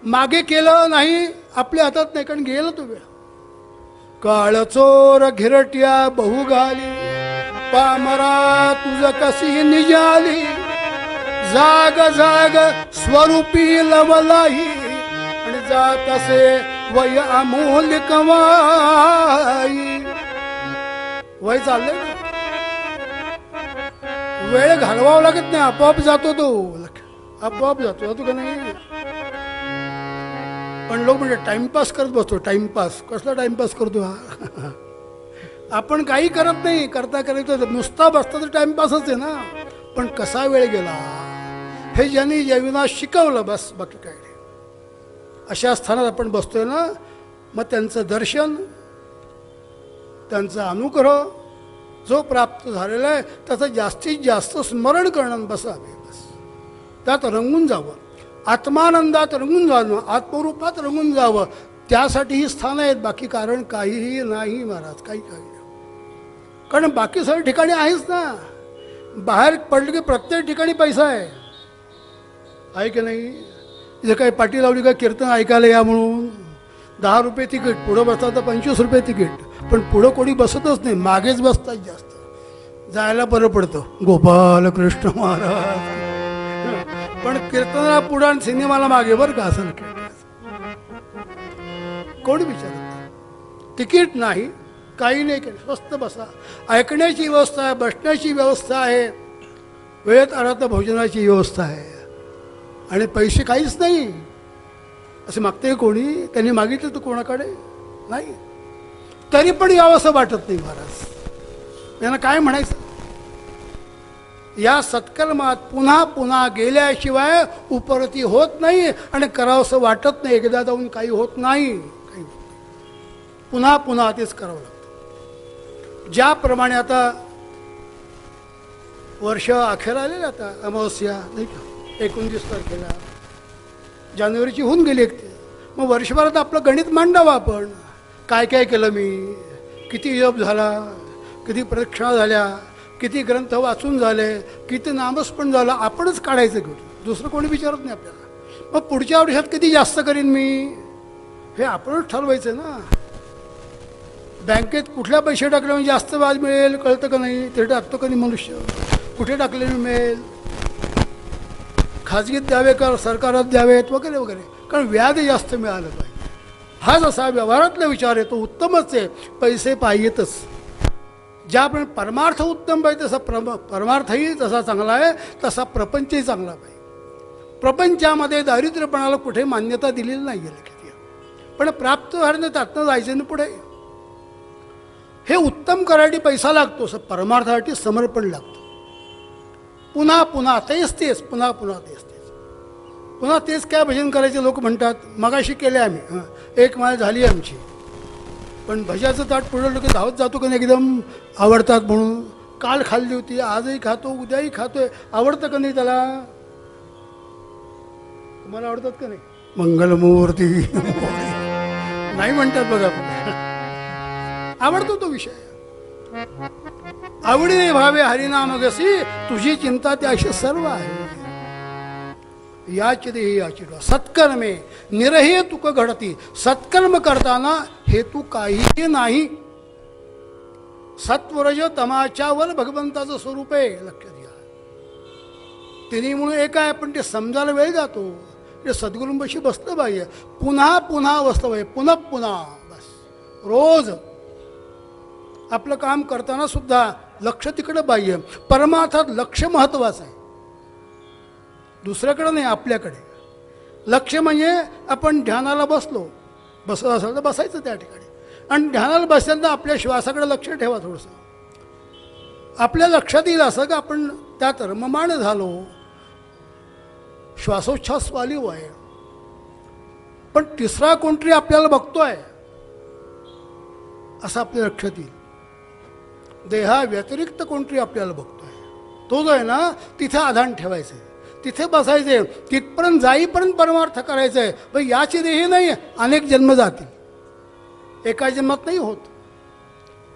मागे केलं नाही आपल्या हातात नाही, कारण गेलं तो वेळ. काळ चोर घिरट्या बहु घाली, पामरा तुझ कशी निजाली, जाग जाग स्वरूपी लवलाही, आणि जात असे वय अमोल कमाई. वय चाललंय ना, वेळ घालवावा लागत नाही, आपोआप जातो तो, आपोआप जातो का नाही. पण लोक म्हणजे टाइमपास करत बसतो. टाइमपास कसला टाइमपास करतो हा. आपण काही करत नाही, करता करायचं नुसता बसता तर टाइमपासच आहे ना. पण कसा वेळ गेला हे ज्यांनी जीवनात शिकवलं, बस बाकी काय नाही. अशा स्थानात आपण बसतोय ना, मग त्यांचं दर्शन, त्यांचा अनुग्रह जो प्राप्त झालेला आहे त्याचं जास्तीत जास्त स्मरण करणं बसावे. बस त्यात रंगून जावं, आत्मानंदात रंगून जावं, आत्मरूपात रंगून जावं. त्यासाठी ही स्थानं आहेत, बाकी कारण काहीही नाही महाराज, काही नाही. कारण बाकी सगळ्या ठिकाणी आहेच ना. बाहेर पडलं की प्रत्येक ठिकाणी पैसा आहे की नाही. जे काही पाटी लावली का कीर्तन ऐकायला या म्हणून 10 रुपये तिकीट, पुढं बसतात तर 25 रुपये तिकीट. पण पुढं कोणी बसतच नाही, मागेच बसतात जास्त. जायला बरं पडतं, गोपाल कृष्ण महाराज. पण कीर्तनाला पुढं आणि सिनेमाला मागे बरं का, असं कोणी विचारत नाही. तिकीट नाही, काही नाही केलं, स्वस्त बसा. ऐकण्याची व्यवस्था आहे, बसण्याची व्यवस्था आहे, वेळेत आला तर भोजनाची व्यवस्था आहे, आणि पैसे काहीच नाही. असे मागते कोणी, त्यांनी मागितलं तर कोणाकडे नाही, तरी पण यावं असं वाटत नाही महाराज. यांना काय म्हणायचं. या सत्कर्मात पुन्हा पुन्हा गेल्याशिवाय उपरती होत नाही, आणि करावं असं वाटत नाही. एकदा जाऊन काही होत नाही, काही होत नाही. पुन्हा पुन्हा तेच करावं लागतं. ज्याप्रमाणे आता वर्ष अखेर आलेलं, आता अमावस्या नाही का, 29 तारखेला जानेवारीची होऊन गेली एक. मग वर्षभरात आपलं गणित मांडावं आपण. काय काय केलं मी, किती जप झाला, किती प्रदक्षिणा झाल्या, किती ग्रंथ वाचून झाले, किती नामस्मरण झालं, आपणच काढायचं घेऊन. दुसरं कोणी विचारत नाही आपल्याला. मग पुढच्या वर्षात किती जास्त करीन मी, हे आपणच ठरवायचं ना. बँकेत कुठल्या पैसे टाकले म्हणजे जास्त व्याज मिळेल कळतं का नाही, ते टाकतो का नाही मनुष्य. कुठे टाकले मिळेल, खाजगीत द्यावे का सरकारात द्यावेत वगैरे वगैरे, कारण व्याज जास्त मिळालं पाहिजे. हा जसा व्यवहारातला विचार आहे तो उत्तमच आहे, पैसे पाहिजेतच. ज्याप्रमाणे परमार्थ उत्तम पाहिजे तसा परमार्थही तसा चांगला आहे, तसा प्रपंचही चांगला पाहिजे. प्रपंचामध्ये दारिद्र्यपणाला कुठे मान्यता दिलेली नाही आहे किती, पण प्राप्त झाल्याने त्यातनं जायचं ना पुढे. हे उत्तम करायसाठी पैसा लागतो, परमार्थासाठी समर्पण लागतं. पुन्हा पुन्हा तेच पुन्हा पुन्हा तेच पुन्हा तेच. काय भजन करायचे लोक म्हणतात, मगाशी केले आम्ही, एक माळ झाली आमची, पण भज्याचं ताट पुढलं की धावत जातो का नाही, एकदम आवडतात म्हणून. काल खाल्ली होती, आजही खातो, उद्याही खातोय, आवडतं का नाही त्याला. तुम्हाला आवडतात का नाही. मंगलमूर्ती नाही म्हणतात बघा, आवडतो तो विषय. आवडीने भावे हरिनाम गसी, तुझी चिंता त्याशी सर्व आहे. याची देही याची डोळा. सत्कर्मे निरहे तुक घडती, सत्कर्म करताना हेतू काही नाही. सत्वरज तमाच्यावर भगवंताचं स्वरूप आहे, लक्षात घ्या. तिन्ही म्हणून एक आहे, पण ते समजायला वेळ जातो. ते सद्गुरूंपाशी बसलं पाहिजे, पुन्हा पुन्हा बसलं पाहिजे, पुन्हा पुन्हा. बस रोज आपलं काम करताना सुद्धा लक्ष तिकडं पाहिजे. परमार्थात लक्ष महत्वाचं आहे, दुसऱ्याकडे नाही, आपल्याकडे. लक्ष म्हणजे आपण ध्यानाला बसत असेल तर बसायचं त्या ठिकाणी, आणि ध्यानाला बसल्यानंतर आपल्या श्वासाकडे लक्ष ठेवा. थोडंसं आपल्या लक्षात येईल असं की आपण त्यात रममाण झालो, श्वासोच्छ्वास चालू आहे, पण तिसरा कोणतरी आपल्याला बघतोय असं आपल्या लक्षात येईल. देहा व्यतिरिक्त कोणतरी आपल्याला बघतोय. तो जो आहे ना तिथे आधान ठेवायचं आहे, तिथे बसायचे, तिथपर्यंत जाईपर्यंत परमार्थ करायचा आहे. पण याची देही नाही, अनेक जन्म जातील, एका जन्मात नाही होत.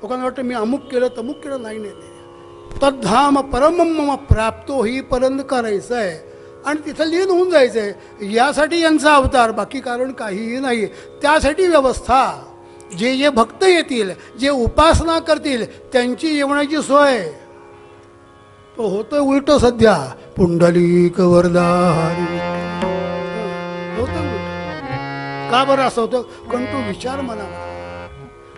लोकांना वाटतं मी अमुक केलं तमुक केलं. नाही नाही नाही, तद्धाम परम मम प्राप्तो ही पर्यंत करायचं आहे आणि तिथं लीन होऊन जायचं आहे. यासाठी यांचा अवतार, बाकी कारण काहीही नाही. त्यासाठी व्यवस्था, जे जे भक्त येतील, जे उपासना करतील त्यांची येवण्याची सोय. तो होतं उलट सध्या, पुंडलिक वरदारी होतं उलट. का बरं असं होतं? कारण तो विचार मनाला,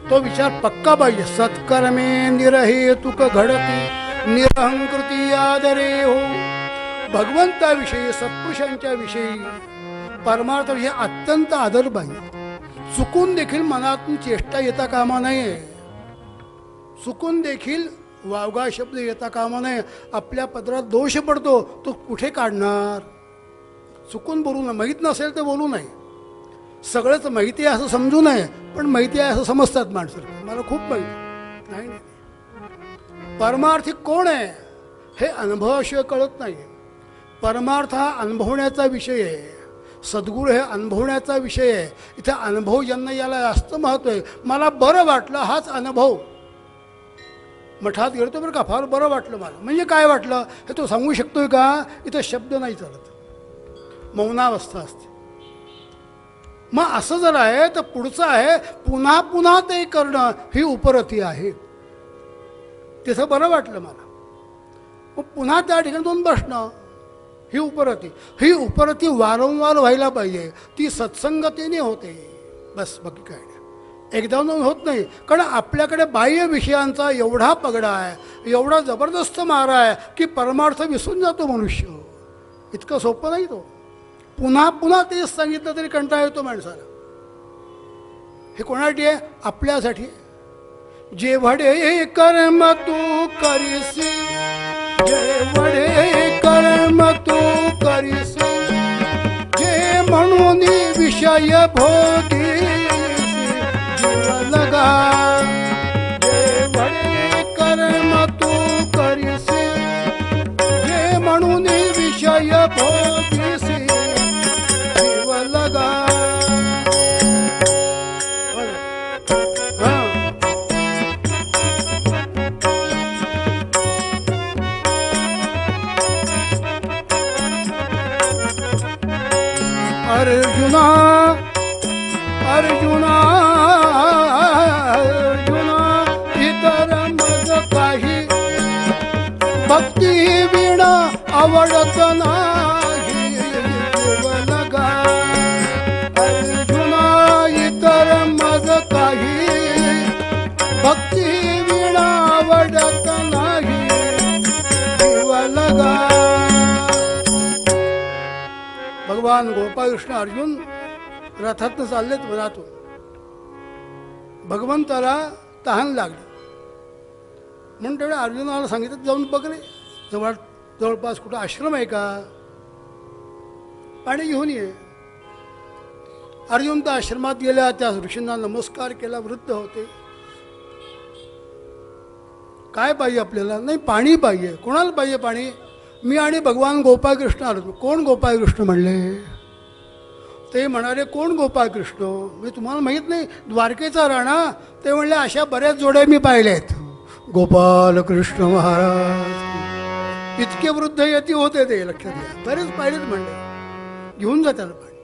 तो विचार पक्का पाहिजे. सत्कर्मे निरहेतुक घडती निरहंकृती आदरे हो. भगवंताविषयी, सत्पुरुषांच्या विषयी, परमार्थाविषयी अत्यंत आदर पाहिजे. चुकून देखील मनातून चेष्टा येता कामा नये, चुकून देखील वावगा शब्द येता कामा नये. आपल्या पदरात दोष पडतो, तो कुठे काढणार? चुकून बोलू नये, माहीत नसेल तर बोलू नये. सगळंच माहिती आहे असं समजू नये, पण माहिती आहे असं समजतात माणसं. मला खूप माहिती नाही. परमार्थी कोण आहे हे अनुभवाशिवाय कळत नाही. परमार्थ हा अनुभवण्याचा विषय आहे, सद्गुरू हे अनुभवण्याचा विषय आहे. इथे अनुभव ज्यांना याला जास्त महत्त्व आहे. मला बरं वाटलं हाच अनुभव. मठात गेलो बरं का, फार बरं वाटलं मला. म्हणजे काय वाटलं हे तो सांगू शकतोय का? इथं शब्द नाही चालत, मौनावस्था असते. मग असं जर आहे तर पुढचं आहे पुन्हा पुन्हा ते करणं, ही उपरती आहे. तिथं बरं वाटलं मला, मग पुन्हा त्या ठिकाणी जाऊन बसणं, ही उपरती. ही उपरती वारंवार व्हायला पाहिजे. ती सत्संगतीने होते, बस, बाकी काय नाही. एकदा दोन होत नाही. कारण आपल्याकडे बाह्य विषयांचा एवढा पगडा आहे, एवढा जबरदस्त मारा आहे की परमार्थ विसरून जातो मनुष्य. इतकं सोपं नाही. तो पुन्हा पुन्हा तेच सांगितलं तरी कंटाळा येतो माणसाला. हे कोणासाठी आहे? आपल्यासाठी. जेवढे कर्म तू करीसी, जेवढे कर्म तू करीसी, जे म्हणून विषय भोगी लगा. जेवढे कर्म तू करीसी, जे म्हणून विषय भोगीसी जीव लगा. अर्जुना अर्जुना अर्जुना, इतर मज काही भक्ती विना आवडत नाही जीव लगा. अर्जुना, इतर मज काही भक्ती विना आवडत नाही जीव लगा. भगवान गोपाळकृष्ण अर्जुन रथातनं चाललेत वनातून. भगवंताला तहान लागली म्हणून तेवढ्या अर्जुनाला सांगितलं जाऊन बघ रे, जवळपास कुठं आश्रम आहे का, पाणी घेऊन ये. अर्जुन त्या आश्रमात गेल्या, त्या ऋषींना नमस्कार केला. वृद्ध होते. काय पाहिजे आपल्याला? नाही, पाणी पाहिजे. कोणाला पाहिजे पाणी? मी आणि भगवान गोपाळकृष्ण आलो. कोण गोपाळकृष्ण म्हणले? ते म्हणाले कोण गोपाळकृष्ण? मी तुम्हाला माहीत नाही, द्वारकेचा राणा. ते म्हणले अशा बऱ्याच जोड्या मी पाहिल्या आहेत. गोपालकृष्ण महाराज इतके वृद्ध यती होते ते, लक्षात घ्या. बरेच पाहिलेत म्हणले, घेऊन जा त्याला पाणी.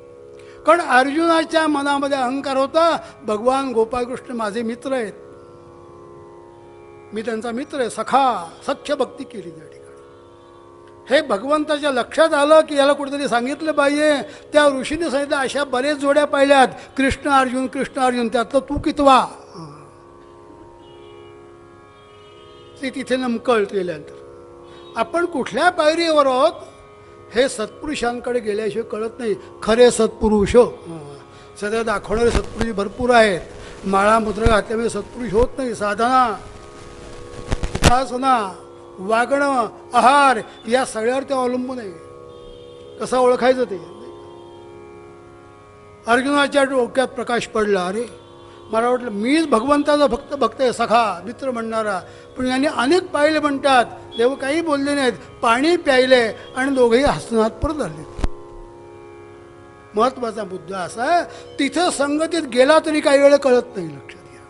कारण अर्जुनाच्या मनामध्ये अहंकार होता, भगवान गोपाळकृष्ण माझे मित्र आहेत, मी त्यांचा मित्र आहे, सख्य भक्ती केली त्या ठिकाणी. हे भगवंताच्या लक्षात आलं की याला कुठेतरी सांगितलं पाहिजे. त्या ऋषीने सांगितलं अशा बरेच जोड्या पाहिल्यात, कृष्ण अर्जुन कृष्ण अर्जुन, त्यातलं तू कितवा? ते तिथे नमकळ केल्यानंतर आपण कुठल्या पायरीवर आहोत हे सत्पुरुषांकडे गेल्याशिवाय कळत नाही. खरे सत्पुरुष सध्या दाखवणारे सत्पुरुष भरपूर आहेत. माळा मुद्रा घातल्यामुळे सत्पुरुष होत नाही. साधना, उपासना, वागणं, आहार या सगळ्यावर ते अवलंबून आहे. कसं ओळखायचं ते? अर्जुनाच्या डोक्यात प्रकाश पडला. अरे मला वाटलं मीच भगवंताचा फक्त भक्त आहे, सखा मित्र म्हणणारा, पण यांनी अनेक पाहिले म्हणतात. देव काही बोलले नाहीत, पाणी प्यायले आणि दोघेही हसनात परत आले. महत्वाचा मुद्दा असा आहे, तिथं संगतीत गेला तरी काही वेळ कळत नाही, लक्षात घ्या,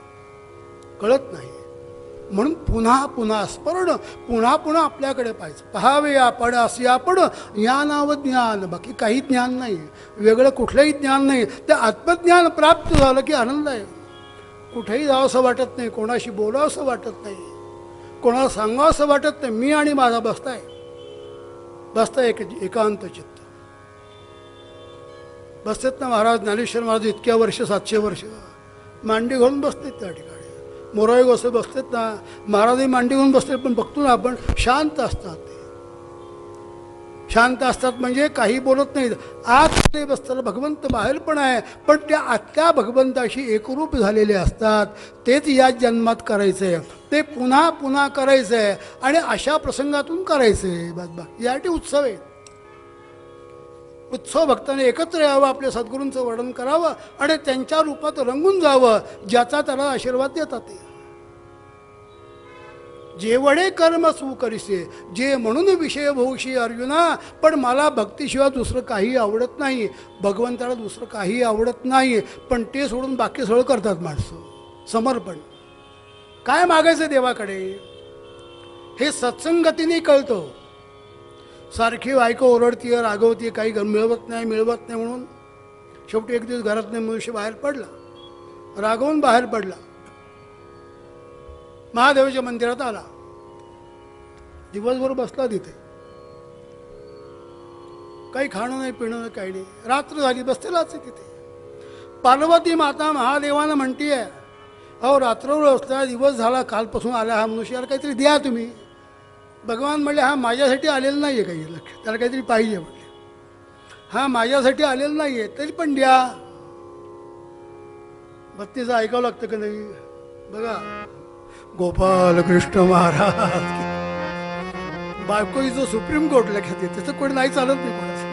कळत नाही. म्हणून पुन्हा पुन्हा स्मरण, पुन्हा पुन्हा आपल्याकडे पाहिजे. पहावे आपण असे आपण ज्ञानावं ज्ञान, बाकी काही ज्ञान नाही, वेगळं कुठलंही ज्ञान नाही. ते आत्मज्ञान प्राप्त झालं की आनंद आहे. कुठेही जावं असं वाटत नाही, कोणाशी बोलावं असं वाटत नाही, कोणाला सांगावं असं वाटत नाही. मी आणि माझा बसताय एकांत चित्त बसतात ना महाराज ज्ञानेश्वर महाराज. इतक्या वर्ष 700 वर्ष मांडी घालून बसतात त्या ठिकाणी. मोराई गोसे बसतात ना, महाराजही मांडी घेऊन बसतात, पण बघतो ना आपण शांत असतात. शांत असतात म्हणजे काही बोलत नाहीत. आत ते बसताना भगवंत बाहेर पण आहे, पण त्या आतल्या भगवंताशी एकरूप झालेले असतात. तेच या जन्मात करायचं आहे, ते पुन्हा पुन्हा करायचं आहे आणि अशा प्रसंगातून करायचं आहे. बस यासाठी उत्सव आहे. उत्सव भक्ताने एकत्र यावं, आपल्या सद्गुरूंचं वर्णन करावं आणि त्यांच्या रूपात रंगून जावं, ज्याचा त्याला आशीर्वाद देतात. ते जेवढे कर्म सु करिसे जे म्हणून विषय भोगशी अर्जुना, पण मला भक्तीशिवाय दुसरं काही आवडत नाही, भगवंताला दुसरं काही आवडत नाही, पण ते सोडून बाकी सगळं करतात माणसं. समर्पण काय मागायचं देवाकडे हे सत्संगतीने कळतं. सारखी बायको ओरडतीये, रागवतीये, काही मिळवत नाही म्हणून शेवटी एक दिवस घरात नाही, मनुष्य बाहेर पडला, रागवून बाहेर पडला, महादेवाच्या मंदिरात आला, दिवसभर बसला तिथे, काही खाणं नाही पिणं नाही काही नाही. रात्र झाली, बसतेलाच आहे तिथे. पार्वती माता महादेवानं म्हणतीये, अहो रात्रभर बसला, दिवस झाला, कालपासून आला हा मनुष्य, याला काहीतरी द्या तुम्ही. भगवान म्हणले, हा माझ्यासाठी आलेलं नाही आहे काही, लक्ष त्याला काहीतरी पाहिजे म्हणले. हा माझ्यासाठी आलेलं नाही आहे, तरी पण द्या. भक्तीचं ऐकावं लागतं का नाही. बघा गोपाल कृष्ण महाराज, बायकोईचं सुप्रीम कोर्ट लक्षात येते, त्याचं कोणी नाही चालत नाही कोणाचं.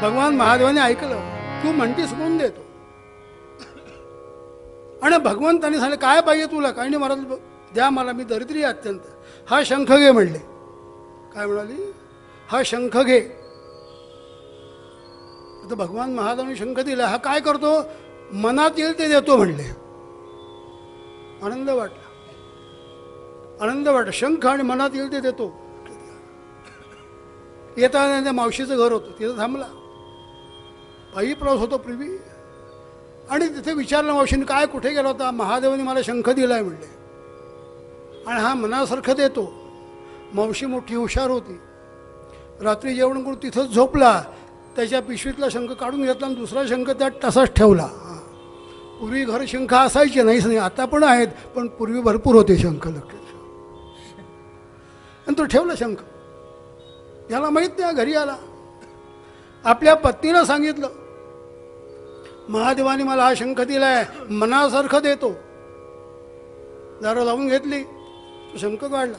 भगवान महादेवाने ऐकलं, तू म्हणतीस म्हणून देतो. आणि भगवंताने सांगितलं काय पाहिजे तुला. काही नाही महाराज द्या मला, मी दरिद्री अत्यंत. हा शंख घे म्हणले. काय म्हणाली, हा शंख घे. आता भगवान महादेवाने शंख दिला, हा काय करतो, मनात येईल ते देतो म्हणले. आनंद वाटला, आनंद वाटला. शंख आणि मनात येईल ते देतो. येताना त्या मावशीचं घर होतं, तिथं थांबला, पायी प्रवास होतो पूर्वी, आणि तिथे विचारलं मावशीने काय कुठे गेला होता. महादेवाने मला शंख दिलाय म्हणले, आणि हा मनासारखं देतो. मावशी मोठी हुशार होती, रात्री जेवण करून तिथंच झोपला, त्याच्या पिशवीतला शंख काढून घेतला आणि दुसरा शंख त्यात तसाच ठेवला. पूर्वी घर शंख असायचे नाहीच नाही, आता पण आहेत, पण पूर्वी भरपूर होते शंख, लक्षात. आणि तो ठेवला शंख. याला माहीत नाही, घरी आला, आपल्या पत्नीला सांगितलं, महादेवाने मला हा शंख दिलाय, मनासारखं देतो. दारं लावून घेतली, तो शंख काढला.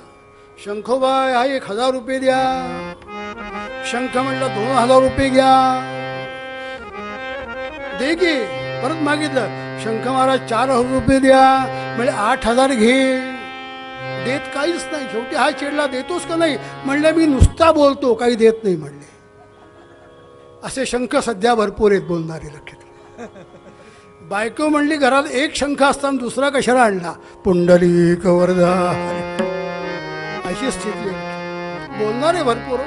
शंखोबाई हा 1000 रुपये द्या. शंख म्हणलं 2000 रुपये घ्या. दे की, परत मागितलं. शंख महाराज 4000 रुपये द्या. म्हणजे 8000 घे. देत काहीच नाही. शेवटी हा चिडला, देतोस का नाही. म्हणलं मी नुसता बोलतो, काही देत नाही म्हणले. असे शंख सध्या भरपूर आहेत बोलणारे, लक्षात. बायको म्हणली घरात एक शंख असताना दुसरा कशाला आणला. पुंडलिक वरदा, अशी स्थिती आहे. बोलणारे भरपूर.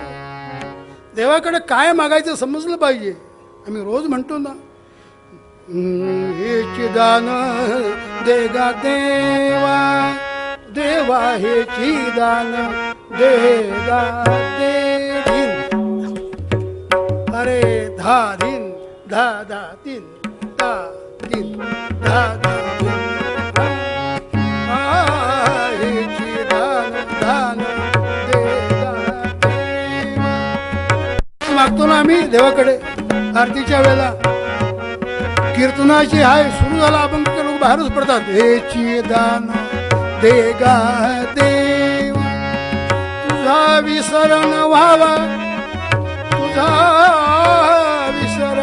देवाकडे काय मागायचं समजलं पाहिजे. आम्ही रोज म्हणतो ना, हेची दान देगा देवा, देवा हेची दान देगा दे. अरे 10 दिन 10 10 3 10 3 10 10 हेची दान दान देगा देवा. मागतो ना आम्ही देवाकडे आरतीच्या वेळेला. कीर्तनाची हाय सुरू झाला, आपण लोक बाहेरच पडतात. हेची दान देगा देव, तुझा विसर न व्हावा, तुझा विसर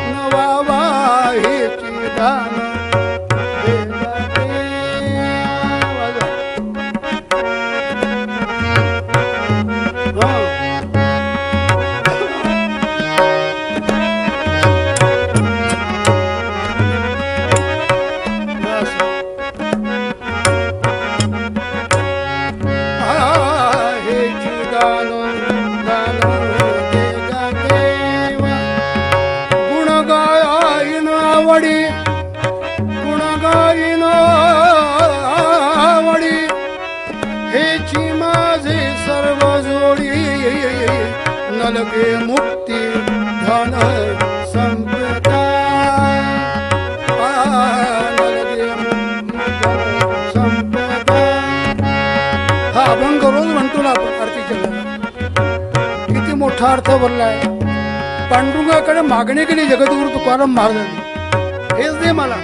न व्हावा. हेची दान माझे सर्व जोडी नलगे मुक्ती धन संपदा नलगे संपदा. हा अभंग रोज म्हणतो ना आपण आरतीच्या वेळेला. किती मोठा अर्थ भरलाय. पांडुरंगाकडे मागणी केली जगद्गुरु तुकाराम महाराजांनी, हेच दे मला.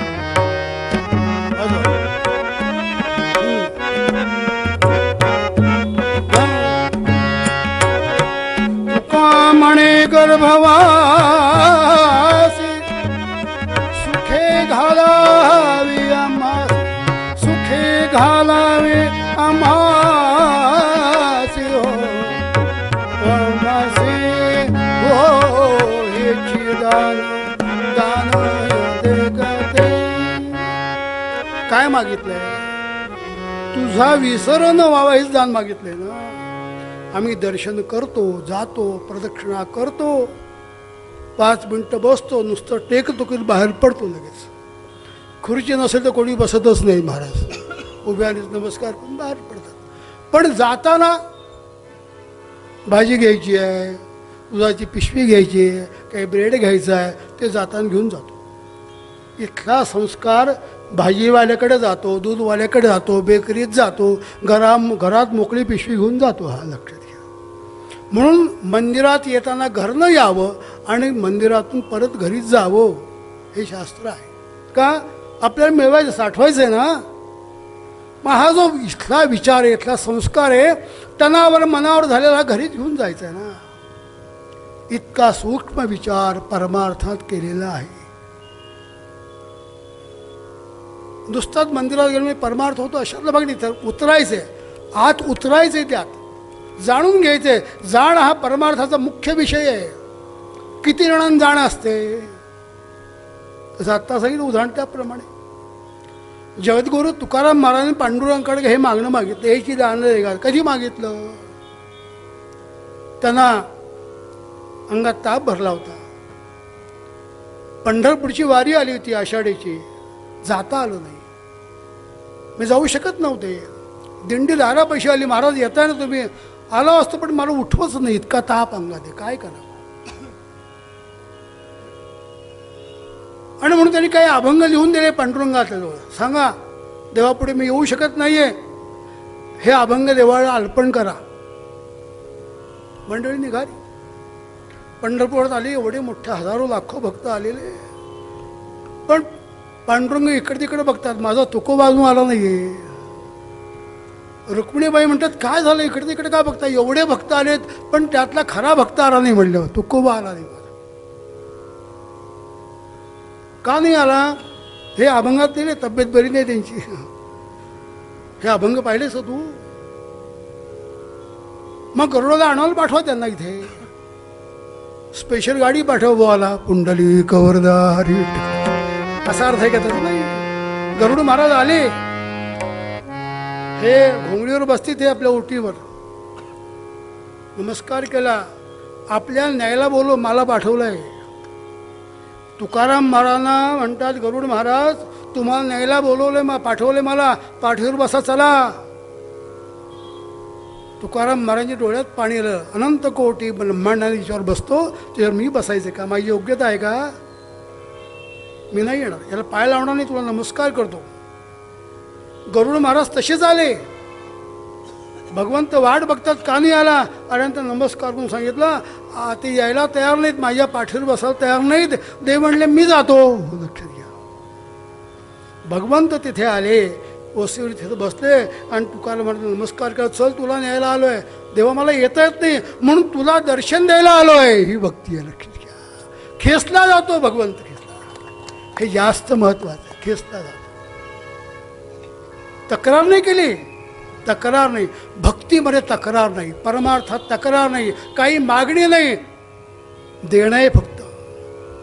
म्हणे गर्भवासी सुखे घालावे आम्हास, सुखे घालावे आम्हासी हो आम्हासी हो हेची दान दान देते. काय मागितलंय? तुझा विसर न व्हावा हेच दान मागितलंय ना. आम्ही दर्शन करतो, जातो, प्रदक्षिणा करतो, 5 मिनिटं बसतो, नुसतं टेकतो की बाहेर पडतो लगेच. खुर्ची नसेल तर कोणी बसतच नाही महाराज, उभ्यानेच नमस्कार करून बाहेर पडतात. पण जाताना भाजी घ्यायची आहे, दुधाची पिशवी घ्यायची आहे, काही ब्रेड घ्यायचं आहे, ते जाताना घेऊन जातो. इथला संस्कार भाजीवाल्याकडे जातो, दूधवाल्याकडे जातो, बेकरीत जातो, घरात मोकळी पिशवी घेऊन जातो. हा लक्षात घ्या. म्हणून मंदिरात येताना घरनं यावं आणि मंदिरातून परत घरीच जावं हे शास्त्र आहे. का? आपल्याला मिळवायचं, साठवायचं आहे ना. मग हा जो इथला विचार आहे, इथला संस्कार आहे, तणावर मनावर झालेला घरीच घेऊन जायचा आहे ना. इतका सूक्ष्म विचार परमार्थात केलेला आहे. नुसताच मंदिरात गेलो परमार्थ होतो अशातलं बघ नाही, तर उतरायचंय, आत उतरायचंय, त्यात जाणून घ्यायचंय. जाण हा परमार्थाचा मुख्य विषय आहे. किती जणांना जाण असते? तसं आत्ता सांगितलं उदाहरण त्याप्रमाणे जगद्गुरु तुकाराम महाराजांनी पांडुरंगाकडे हे मागणं मागितलं, याची दान देगा. कधी मागितलं? त्यांना अंगात ताप भरला होता. पंढरपूरची वारी आली होती आषाढीची, जाता आलं नाही. मी जाऊ शकत नव्हते. दिंडी दारापाशी आली, महाराज येताय ना तुम्ही? आला असतो पण मला उठवच नाही, इतका ताप अंगात आहे, काय करावं. आणि म्हणून त्यांनी काही अभंग लिहून दिले पांडुरंगाच्या जवळ. सांगा देवापुढे मी येऊ शकत नाहीये, हे अभंग देवाला अर्पण करा. मंडळी निघाली, पंढरपुरात आली. एवढे मोठे हजारो लाखो भक्त आलेले, पण पांडुरंग इकडे तिकडे बघतात, माझा तुकोबा अजून आला नाहीये. रुक्मिणीबाई म्हणतात काय झालं, इकडे तिकडे काय बघता, एवढे भक्त आलेत पण त्यातला खरा भक्त आला नाही. म्हणलं तुकोबा आला नाही. का नाही आला? हे अभंगात दिले, तब्येत बरी नाही त्यांची. हे अभंग पाहिलेस तू? मग गरुडाला आणायला पाठवा त्यांना, इथे स्पेशल गाडी पाठव बोला, पुंडली कवरदारी असा अर्थ आहे का? तसं नाही. गरुड महाराज आले, हे घोंगडीवर बसते, ते आपल्या ओटीवर नमस्कार केला. आपल्याला न्यायला बोलो, मला पाठवलंय. तुकाराम महाराजांना म्हणतात, गरुड महाराज तुम्हाला न्यायला बोलवलंय, पाठवलंय मला, पाठीवर बसा चला. तुकाराम महाराजांच्या डोळ्यात पाणी आलं. अनंत कोटी ब्रह्मांडाने तिच्यावर बसतो, त्याच्यावर मी बसायचं का? माझी योग्यता आहे का? मी नाही येणार, याला पाय लावणार नाही, तुला नमस्कार करतो. गरुड महाराज तसेच आले. भगवंत वाट बघतात, का नाही आला? आणि नंतर नमस्कार करून सांगितलं, ते यायला तयार नाहीत, माझ्या पाठीवर बसायला तयार नाहीत. देव म्हणले मी जातो. लक्षात घ्या, भगवंत तिथे आले, ओसीवर तिथे बसले आणि तुकाराम महाराज नमस्कार करत, चल तुला न्यायला आलोय. देवा मला येता येत नाही म्हणून तुला दर्शन द्यायला आलोय. ही भक्ती आहे. लक्षात घ्या, खेचला जातो भगवंत, खेचला. हे जास्त महत्वाचं आहे, खेचला जातो. तक्रार नाही केली, तक्रार नाही. भक्तीमध्ये तक्रार नाही, परमार्थात तक्रार नाही, काही मागणी नाही, देणं आहे फक्त.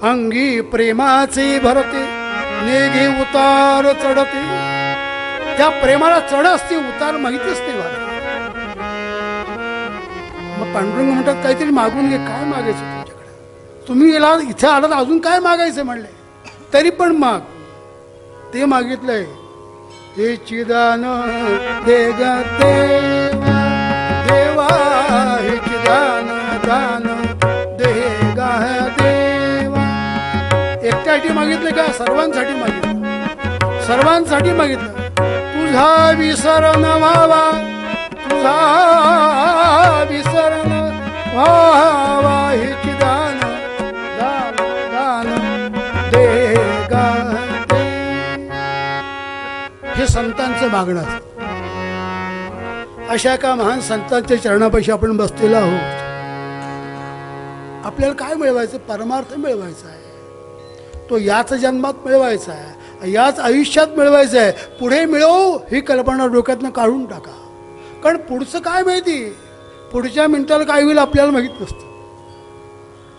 अंगी प्रेमाचे भरते, नेघे उतार चढते. त्या प्रेमाला चढ असते, उतार माहितीच नाही मला. मग पांडुरंग म्हणतात काहीतरी मागून घे. काय मागायचं तुमच्याकडे? तुम्ही गेला इथे आलात, अजून काय मागायचं म्हणले? तरी पण माग. ते मागितलंय, हे चिदान दे ग देवा मागितलं का? सर्वांसाठी मागितलं, सर्वांसाठी मागितलं. तुझा विसर न व्हावा, तुझा विसर न व्हावा, हिची दान दान दान दे गा दे. हे संतांचं मागणं असतं. अशा का महान संतांच्या चरणापाशी आपण बसलेलो आहोत. आपल्याला काय मिळवायचं? परमार्थ मिळवायचा आहे. तो याच जन्मात मिळवायचा आहे, याच आयुष्यात मिळवायचं आहे. पुढे मिळवू ही कल्पना डोक्यातनं काढून टाका. कारण पुढचं काय माहिती, पुढच्या मिनिटाला काय होईल आपल्याला माहीत नसतं.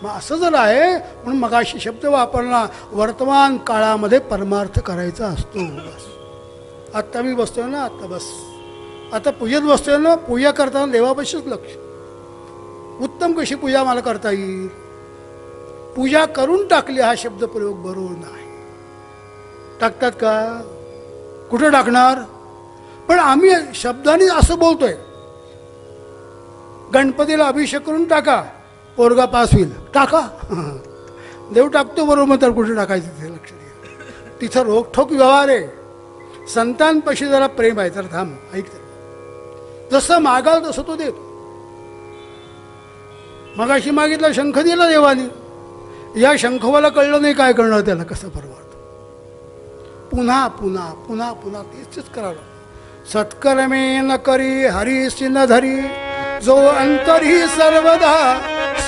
मग असं जर आहे म्हणून मगाशी शब्द वापरला, वर्तमान काळामध्ये परमार्थ करायचा असतो. बस आत्ता मी बसतोय ना, आत्ता बस आता पूजेत बसतोय ना, पूजा करताना देवापाशीच लक्ष. उत्तम कशी पूजा मला करता येईल? पूजा करून टाकली हा शब्द प्रयोग बरोबर नाही. टाकतात का? कुठे टाकणार? पण आम्ही शब्दाने असं बोलतोय, गणपतीला अभिषेक करून टाका, पोरगा पास होईल. टाका, देव टाकतो बरोबर, तर कुठे टाकायचं तिथे लक्ष द्या. तिथं रोखठोक व्यवहार आहे. संतांपाशी जरा प्रेम आहे तर थांब, ऐक, जसं मागाल तसं तो देतो. मगाशी मागितला शंख दिला देवाने. या शंखवाला कळलं नाही काय करणार, त्याला कसं परवडतं. पुन्हा पुन्हा पुन्हा पुन्हा तेच करावं. सत्कर्मे न करी हरीसी न धरी, जो अंतरी सर्वदा.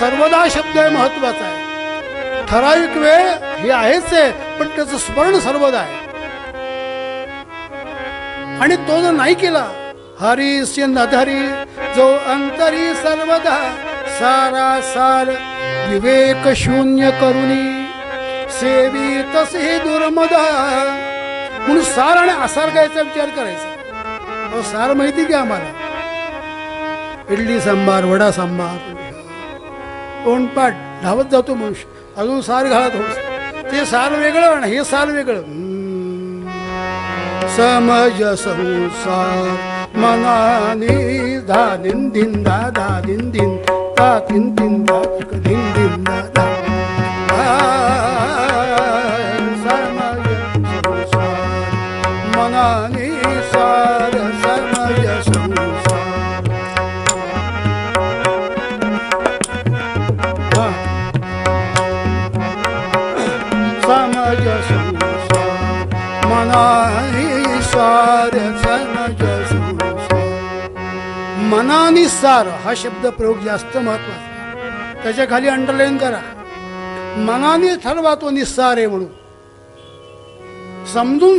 सर्वदा शब्द महत्वाचा आहे. ठराविक वेळ हे आहेच आहे, पण त्याचं स्मरण सर्वदा आहे. आणि तो जर नाही केला, हरीसी न धरी, जो अंतरी सर्वदा. सारा सार विवेक शून्य करुणी, सेवी तसे दुर्मदा. म्हणून सार आणि असार गायचा विचार करायचा. सार माहिती की आम्हाला, इडली सांबार, वडा सांबार, तोंडपाठ धावत जातो मनुष्य, अजून सार घाला थोडं. ते सार वेगळं आणि हे सार वेगळं. समज संसार मनाने धा दिन दिन दा धा दिन दिन दा दिन दिन दा दिन दिन दा दा. समज संसार मनाने सार, समज संसार. समज संसार मनाने सार, समज संसार. मनाने सार हा शब्द प्रयोग जास्त महत्वाचा. त्याच्या खाली अंडरलाईन करा. मनाने ठरवा तो निस्सार आहे म्हणून. समजून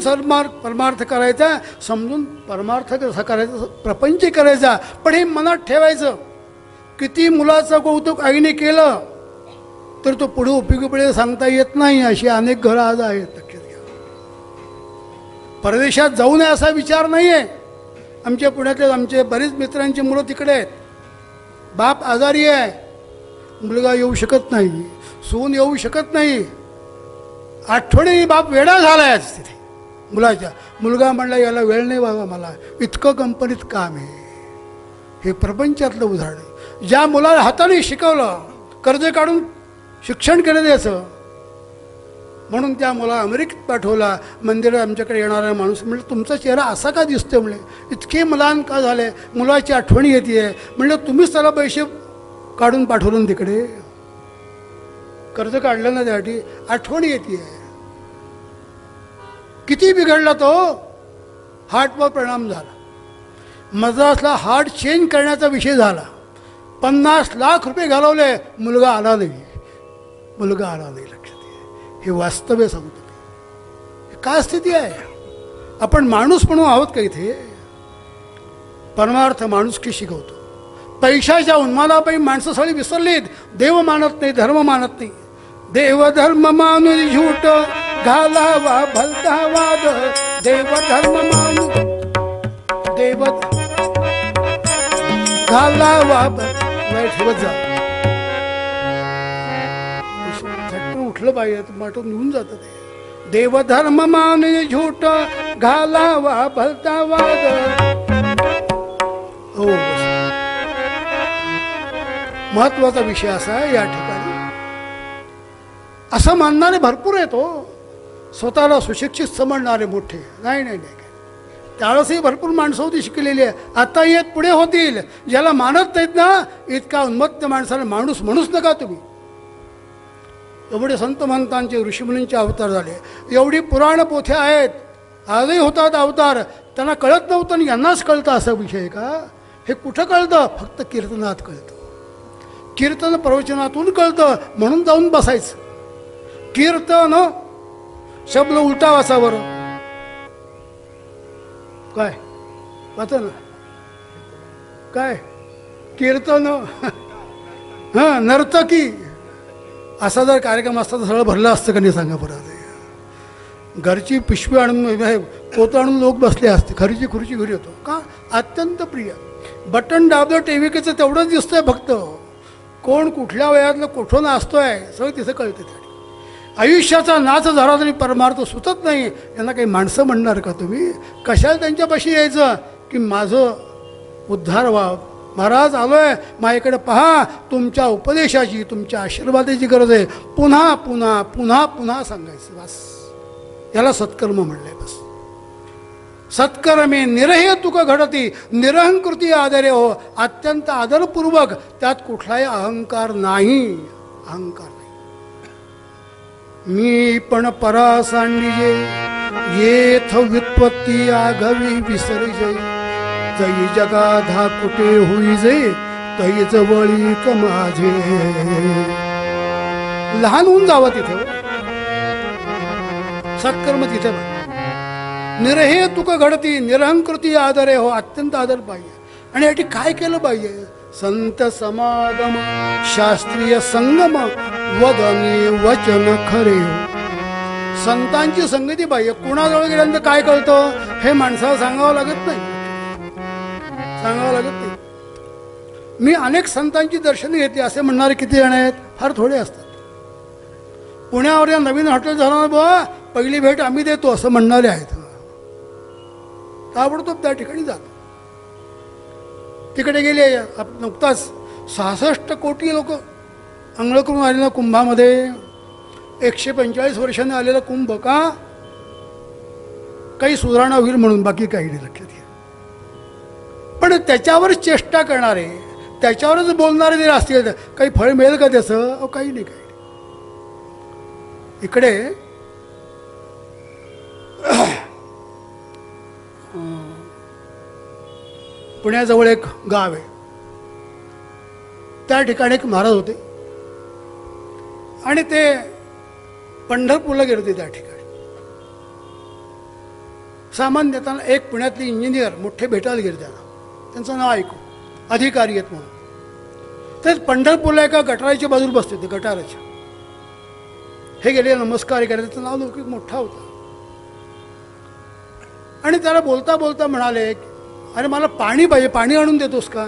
परमार्थ करायचा, समजून परमार्थ कसा करायचा, प्रपंच करायचा. पण हे मनात ठेवायचं. किती मुलाचं कौतुक आईने केलं तर तो पुढे उपयोगी पुढे सांगता येत नाही. अशी अनेक घरं आज आहेत. लक्षात घ्या. परदेशात जाऊ नये असा विचार नाही आहे. आमच्या पुण्यातले आमचे बरेच मित्रांची मुलं तिकडे आहेत. बाप आजारी आहे, मुलगा येऊ शकत नाही, सून येऊ शकत नाही. आठवणी बाप वेडा झाला आहे तिथे मुलाच्या. मुलगा म्हणला याला वेळ नाही बाबा, मला इतकं कंपनीत काम आहे. हे प्रपंचातलं उदाहरण आहे. ज्या मुलाला हाताने शिकवलं, कर्ज काढून शिक्षण केलं द्यायचं, म्हणून त्या मुला अमेरिकेत पाठवला. मंदिरात आमच्याकडे येणारा माणूस म्हणजे तुमचा चेहरा असा का दिसतोय म्हणे, इतके मुलान का झाले, मुलाची आठवणी येते आहे. म्हणलं तुम्हीच त्याला पैसे काढून पाठवलं तिकडे, कर्ज काढलं ना त्यासाठी, आठवणी येते आहे. किती बिघडला तो, हार्टवर परिणाम झाला. मद्रासला हार्ट चेंज करण्याचा विषय झाला. 50 लाख रुपये घालवले, मुलगा आला नाही, मुलगा आला नाही. लक्षात घ्या, हे वास्तव्य सांगतो. काय स्थिती आहे? आपण माणूस म्हणून आहोत का इथे? परमार्थ माणुसकी शिकवतो. पैशाच्या उन्मादापायी माणसं सगळी विसरलीत. देव मानत नाही, धर्म मानत नाही. देव धर्म मानून झूट घालावा भलता वाद. देव धर्म मानू देव घालावा ठेवत जा. झटकन उठलं पाहिजे, माटून निघून जातं ते. देव धर्म मानून झूट घालावा भलता वाद. हो, महत्वाचा विषय असा आहे या ठिकाणी. असं मानणारे भरपूर आहेत हो. स्वतःला सुशिक्षित समजणारे मोठे नाही नाही नाही त्यावेळेसही भरपूर माणसं होती शिकलेली आहे, आता येत पुढे होतील. ज्याला मानत नाहीत ना इतका उन्मत्त माणसाला माणूस म्हणूच नका तुम्ही. एवढे संत महंतांचे ऋषीमुनींचे अवतार झाले, एवढी पुराण पोथ्या आहेत, आजही होतात अवतार. त्यांना कळत नव्हतं आणि यांनाच कळतं असा विषय का? हे कुठं कळतं? फक्त कीर्तनात कळतं. कीर्तन प्रवचनातून कळतं म्हणून जाऊन बसायचं. कीर्तन शब्द उलटा वाचावर काय वाचा ना काय कीर्तन हां नर्तकी असा जर कार्यक्रम असता तर सगळं भरलं असतं का नाही सांगा परत. घरची पिशवी आणून पोतं आणून लोक बसले असते, खरीची खुर्ची घरी होतो का? अत्यंत प्रिय. बटन दाबलं टेविकेचं तेवढंच दिसतंय फक्त, कोण कुठल्या वयातलं कुठून असतोय सगळं तिथं कळतं. त्या आयुष्याचा नाच झाला तरी परमार्थ सुचत नाही. यांना काही माणसं म्हणणार का तुम्ही? कशाला त्यांच्यापाशी यायचं की माझं उद्धार व्हा, महाराज आलोय माझ्याकडे पहा, तुमच्या उपदेशाची तुमच्या आशीर्वादाची गरज आहे. पुन्हा पुन्हा पुन्हा पुन्हा सांगायचं. बस याला सत्कर्म म्हणलंय. बस सत्कर्मे निरहे तुक घडती निरहंकृती आदरे हो. अत्यंत आदरपूर्वक, त्यात कुठलाही अहंकार नाही. अहंकार नाही. मी पण परा सांडिजे येथ व्युत्पत्ती आघवी विसर्जय. जई जगाधा कुठे होईजे तई जवळी क माझे. लहान होऊन जावं तिथे. सत्कर्म तिथे निरहे तुक घडती निरहंकृती आदरे हो. अत्यंत आदर पाहिजे. आणि यासाठी काय केलं पाहिजे? संत समागम शास्त्रीय संगम वदनी वचन खरे हो. संतांची संगती पाहिजे. कुणाजवळ गेल्यानंतर काय कळतं हे माणसाला सांगावं लागत नाही. सांगावं लागत नाही. मी अनेक संतांची दर्शने घेतली असे म्हणणारे किती जण आहेत? फार थोडे असतात. पुण्यावर या नवीन हॉटेल झालं बुवा पहिली भेट आम्ही देतो असं म्हणणारे आहेत. ताबडतोब त्या ठिकाणी जातो. तिकडे गेले नुकताच 66 कोटी लोक अंघोळ करून आलेल्या कुंभामध्ये. 145 वर्षांनी आलेला कुंभ का? काही सुधारणा होईल म्हणून, बाकी काही नाही. लक्षात घ्या. पण त्याच्यावरच चेष्टा करणारे, त्याच्यावरच बोलणारे जर असतील काही फळ मिळेल का त्याचं? काही नाही. काही इकडे पुण्याजवळ एक गाव आहे, त्या ठिकाणी एक महाराज होते आणि ते पंढरपूरला गेले होते. त्या ठिकाणी सामान्यतः एक पुण्यातली इंजिनियर मोठे भेटायला गेले. त्यांचं नाव ऐकू, अधिकारी आहेत म्हणून. तेच पंढरपूरला एका गटाराच्या बाजूला बसले होते, गटाराच्या. हे गेले नमस्कार करायचे. त्याचं नाव लौकिक मोठा होता. आणि त्याला बोलता बोलता म्हणाले, अरे मला पाणी पाहिजे, पाणी आणून देतोस का?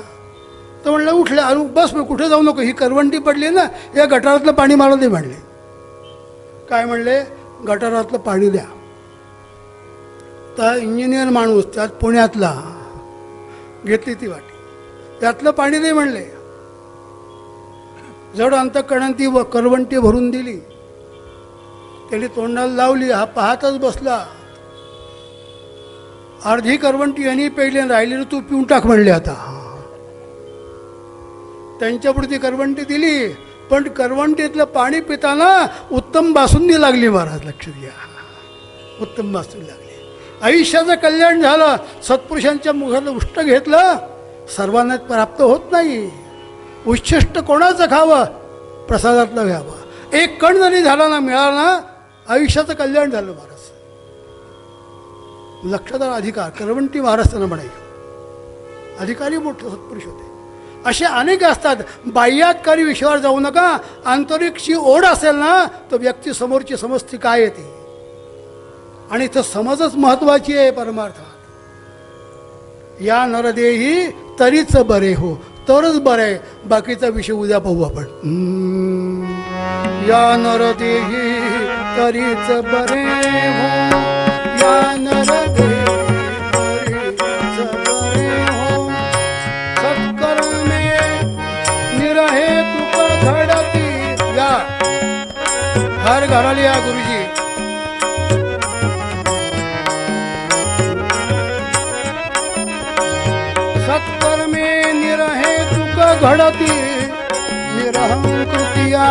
तर म्हणलं उठले, अरे बस मी कुठे जाऊ नको, ही करवंटी पडली ना, या गटारातलं पाणी मला दे म्हणले. काय म्हणले? गटारातलं पाणी द्या. तर इंजिनियर माणूस त्यात पुण्यातला घेतली ती वाटी, त्यातलं पाणी दे म्हणले. जड अंतःकरणात ती करवंटी भरून दिली. त्याने तोंडाला लावली. हा पाहतच बसला. अर्धी करवंटी यांनी पेली, राहिलेली तू पिऊन टाक म्हणले. आता त्यांच्यापुढे ती करवंटी दिली, पण करवंटीतलं पाणी पिताना उत्तम बासुंदी लागली महाराज. लक्ष द्या, उत्तम बासुंदी लागली. आयुष्याचं कल्याण झालं. सत्पुरुषांच्या मुखातलं उष्ट घेतलं. सर्वांना प्राप्त होत नाही. उच्छिष्ट कोणाचं खावं? प्रसादातलं घ्यावं. एक कण जरी झाला ना, मिळाला ना, आयुष्याचं कल्याण झालं महाराज. लक्षात अधिकार करवंटी महाराज त्यांना म्हणायचे. अधिकारी मोठे सत्पुरुष होते. असे अनेक असतात. बाह्यातकारी विषयावर जाऊ नका. आंतरिकची ओढ असेल ना, तर व्यक्ती समोरची समजती काय येते. आणि इथं समजच महत्वाची आहे परमार्थात. या नरदेही तरीच बरे हो, तरच बरं आहे. बाकीचा विषय उद्या पाहू आपण. या नरदेही तरीच बरे हो, या नरदेही तरीच बरे हो. सत्कर्मे निरहे तुक घडती. या हर घराली या गुरुजी. घडती निरहं तृतीया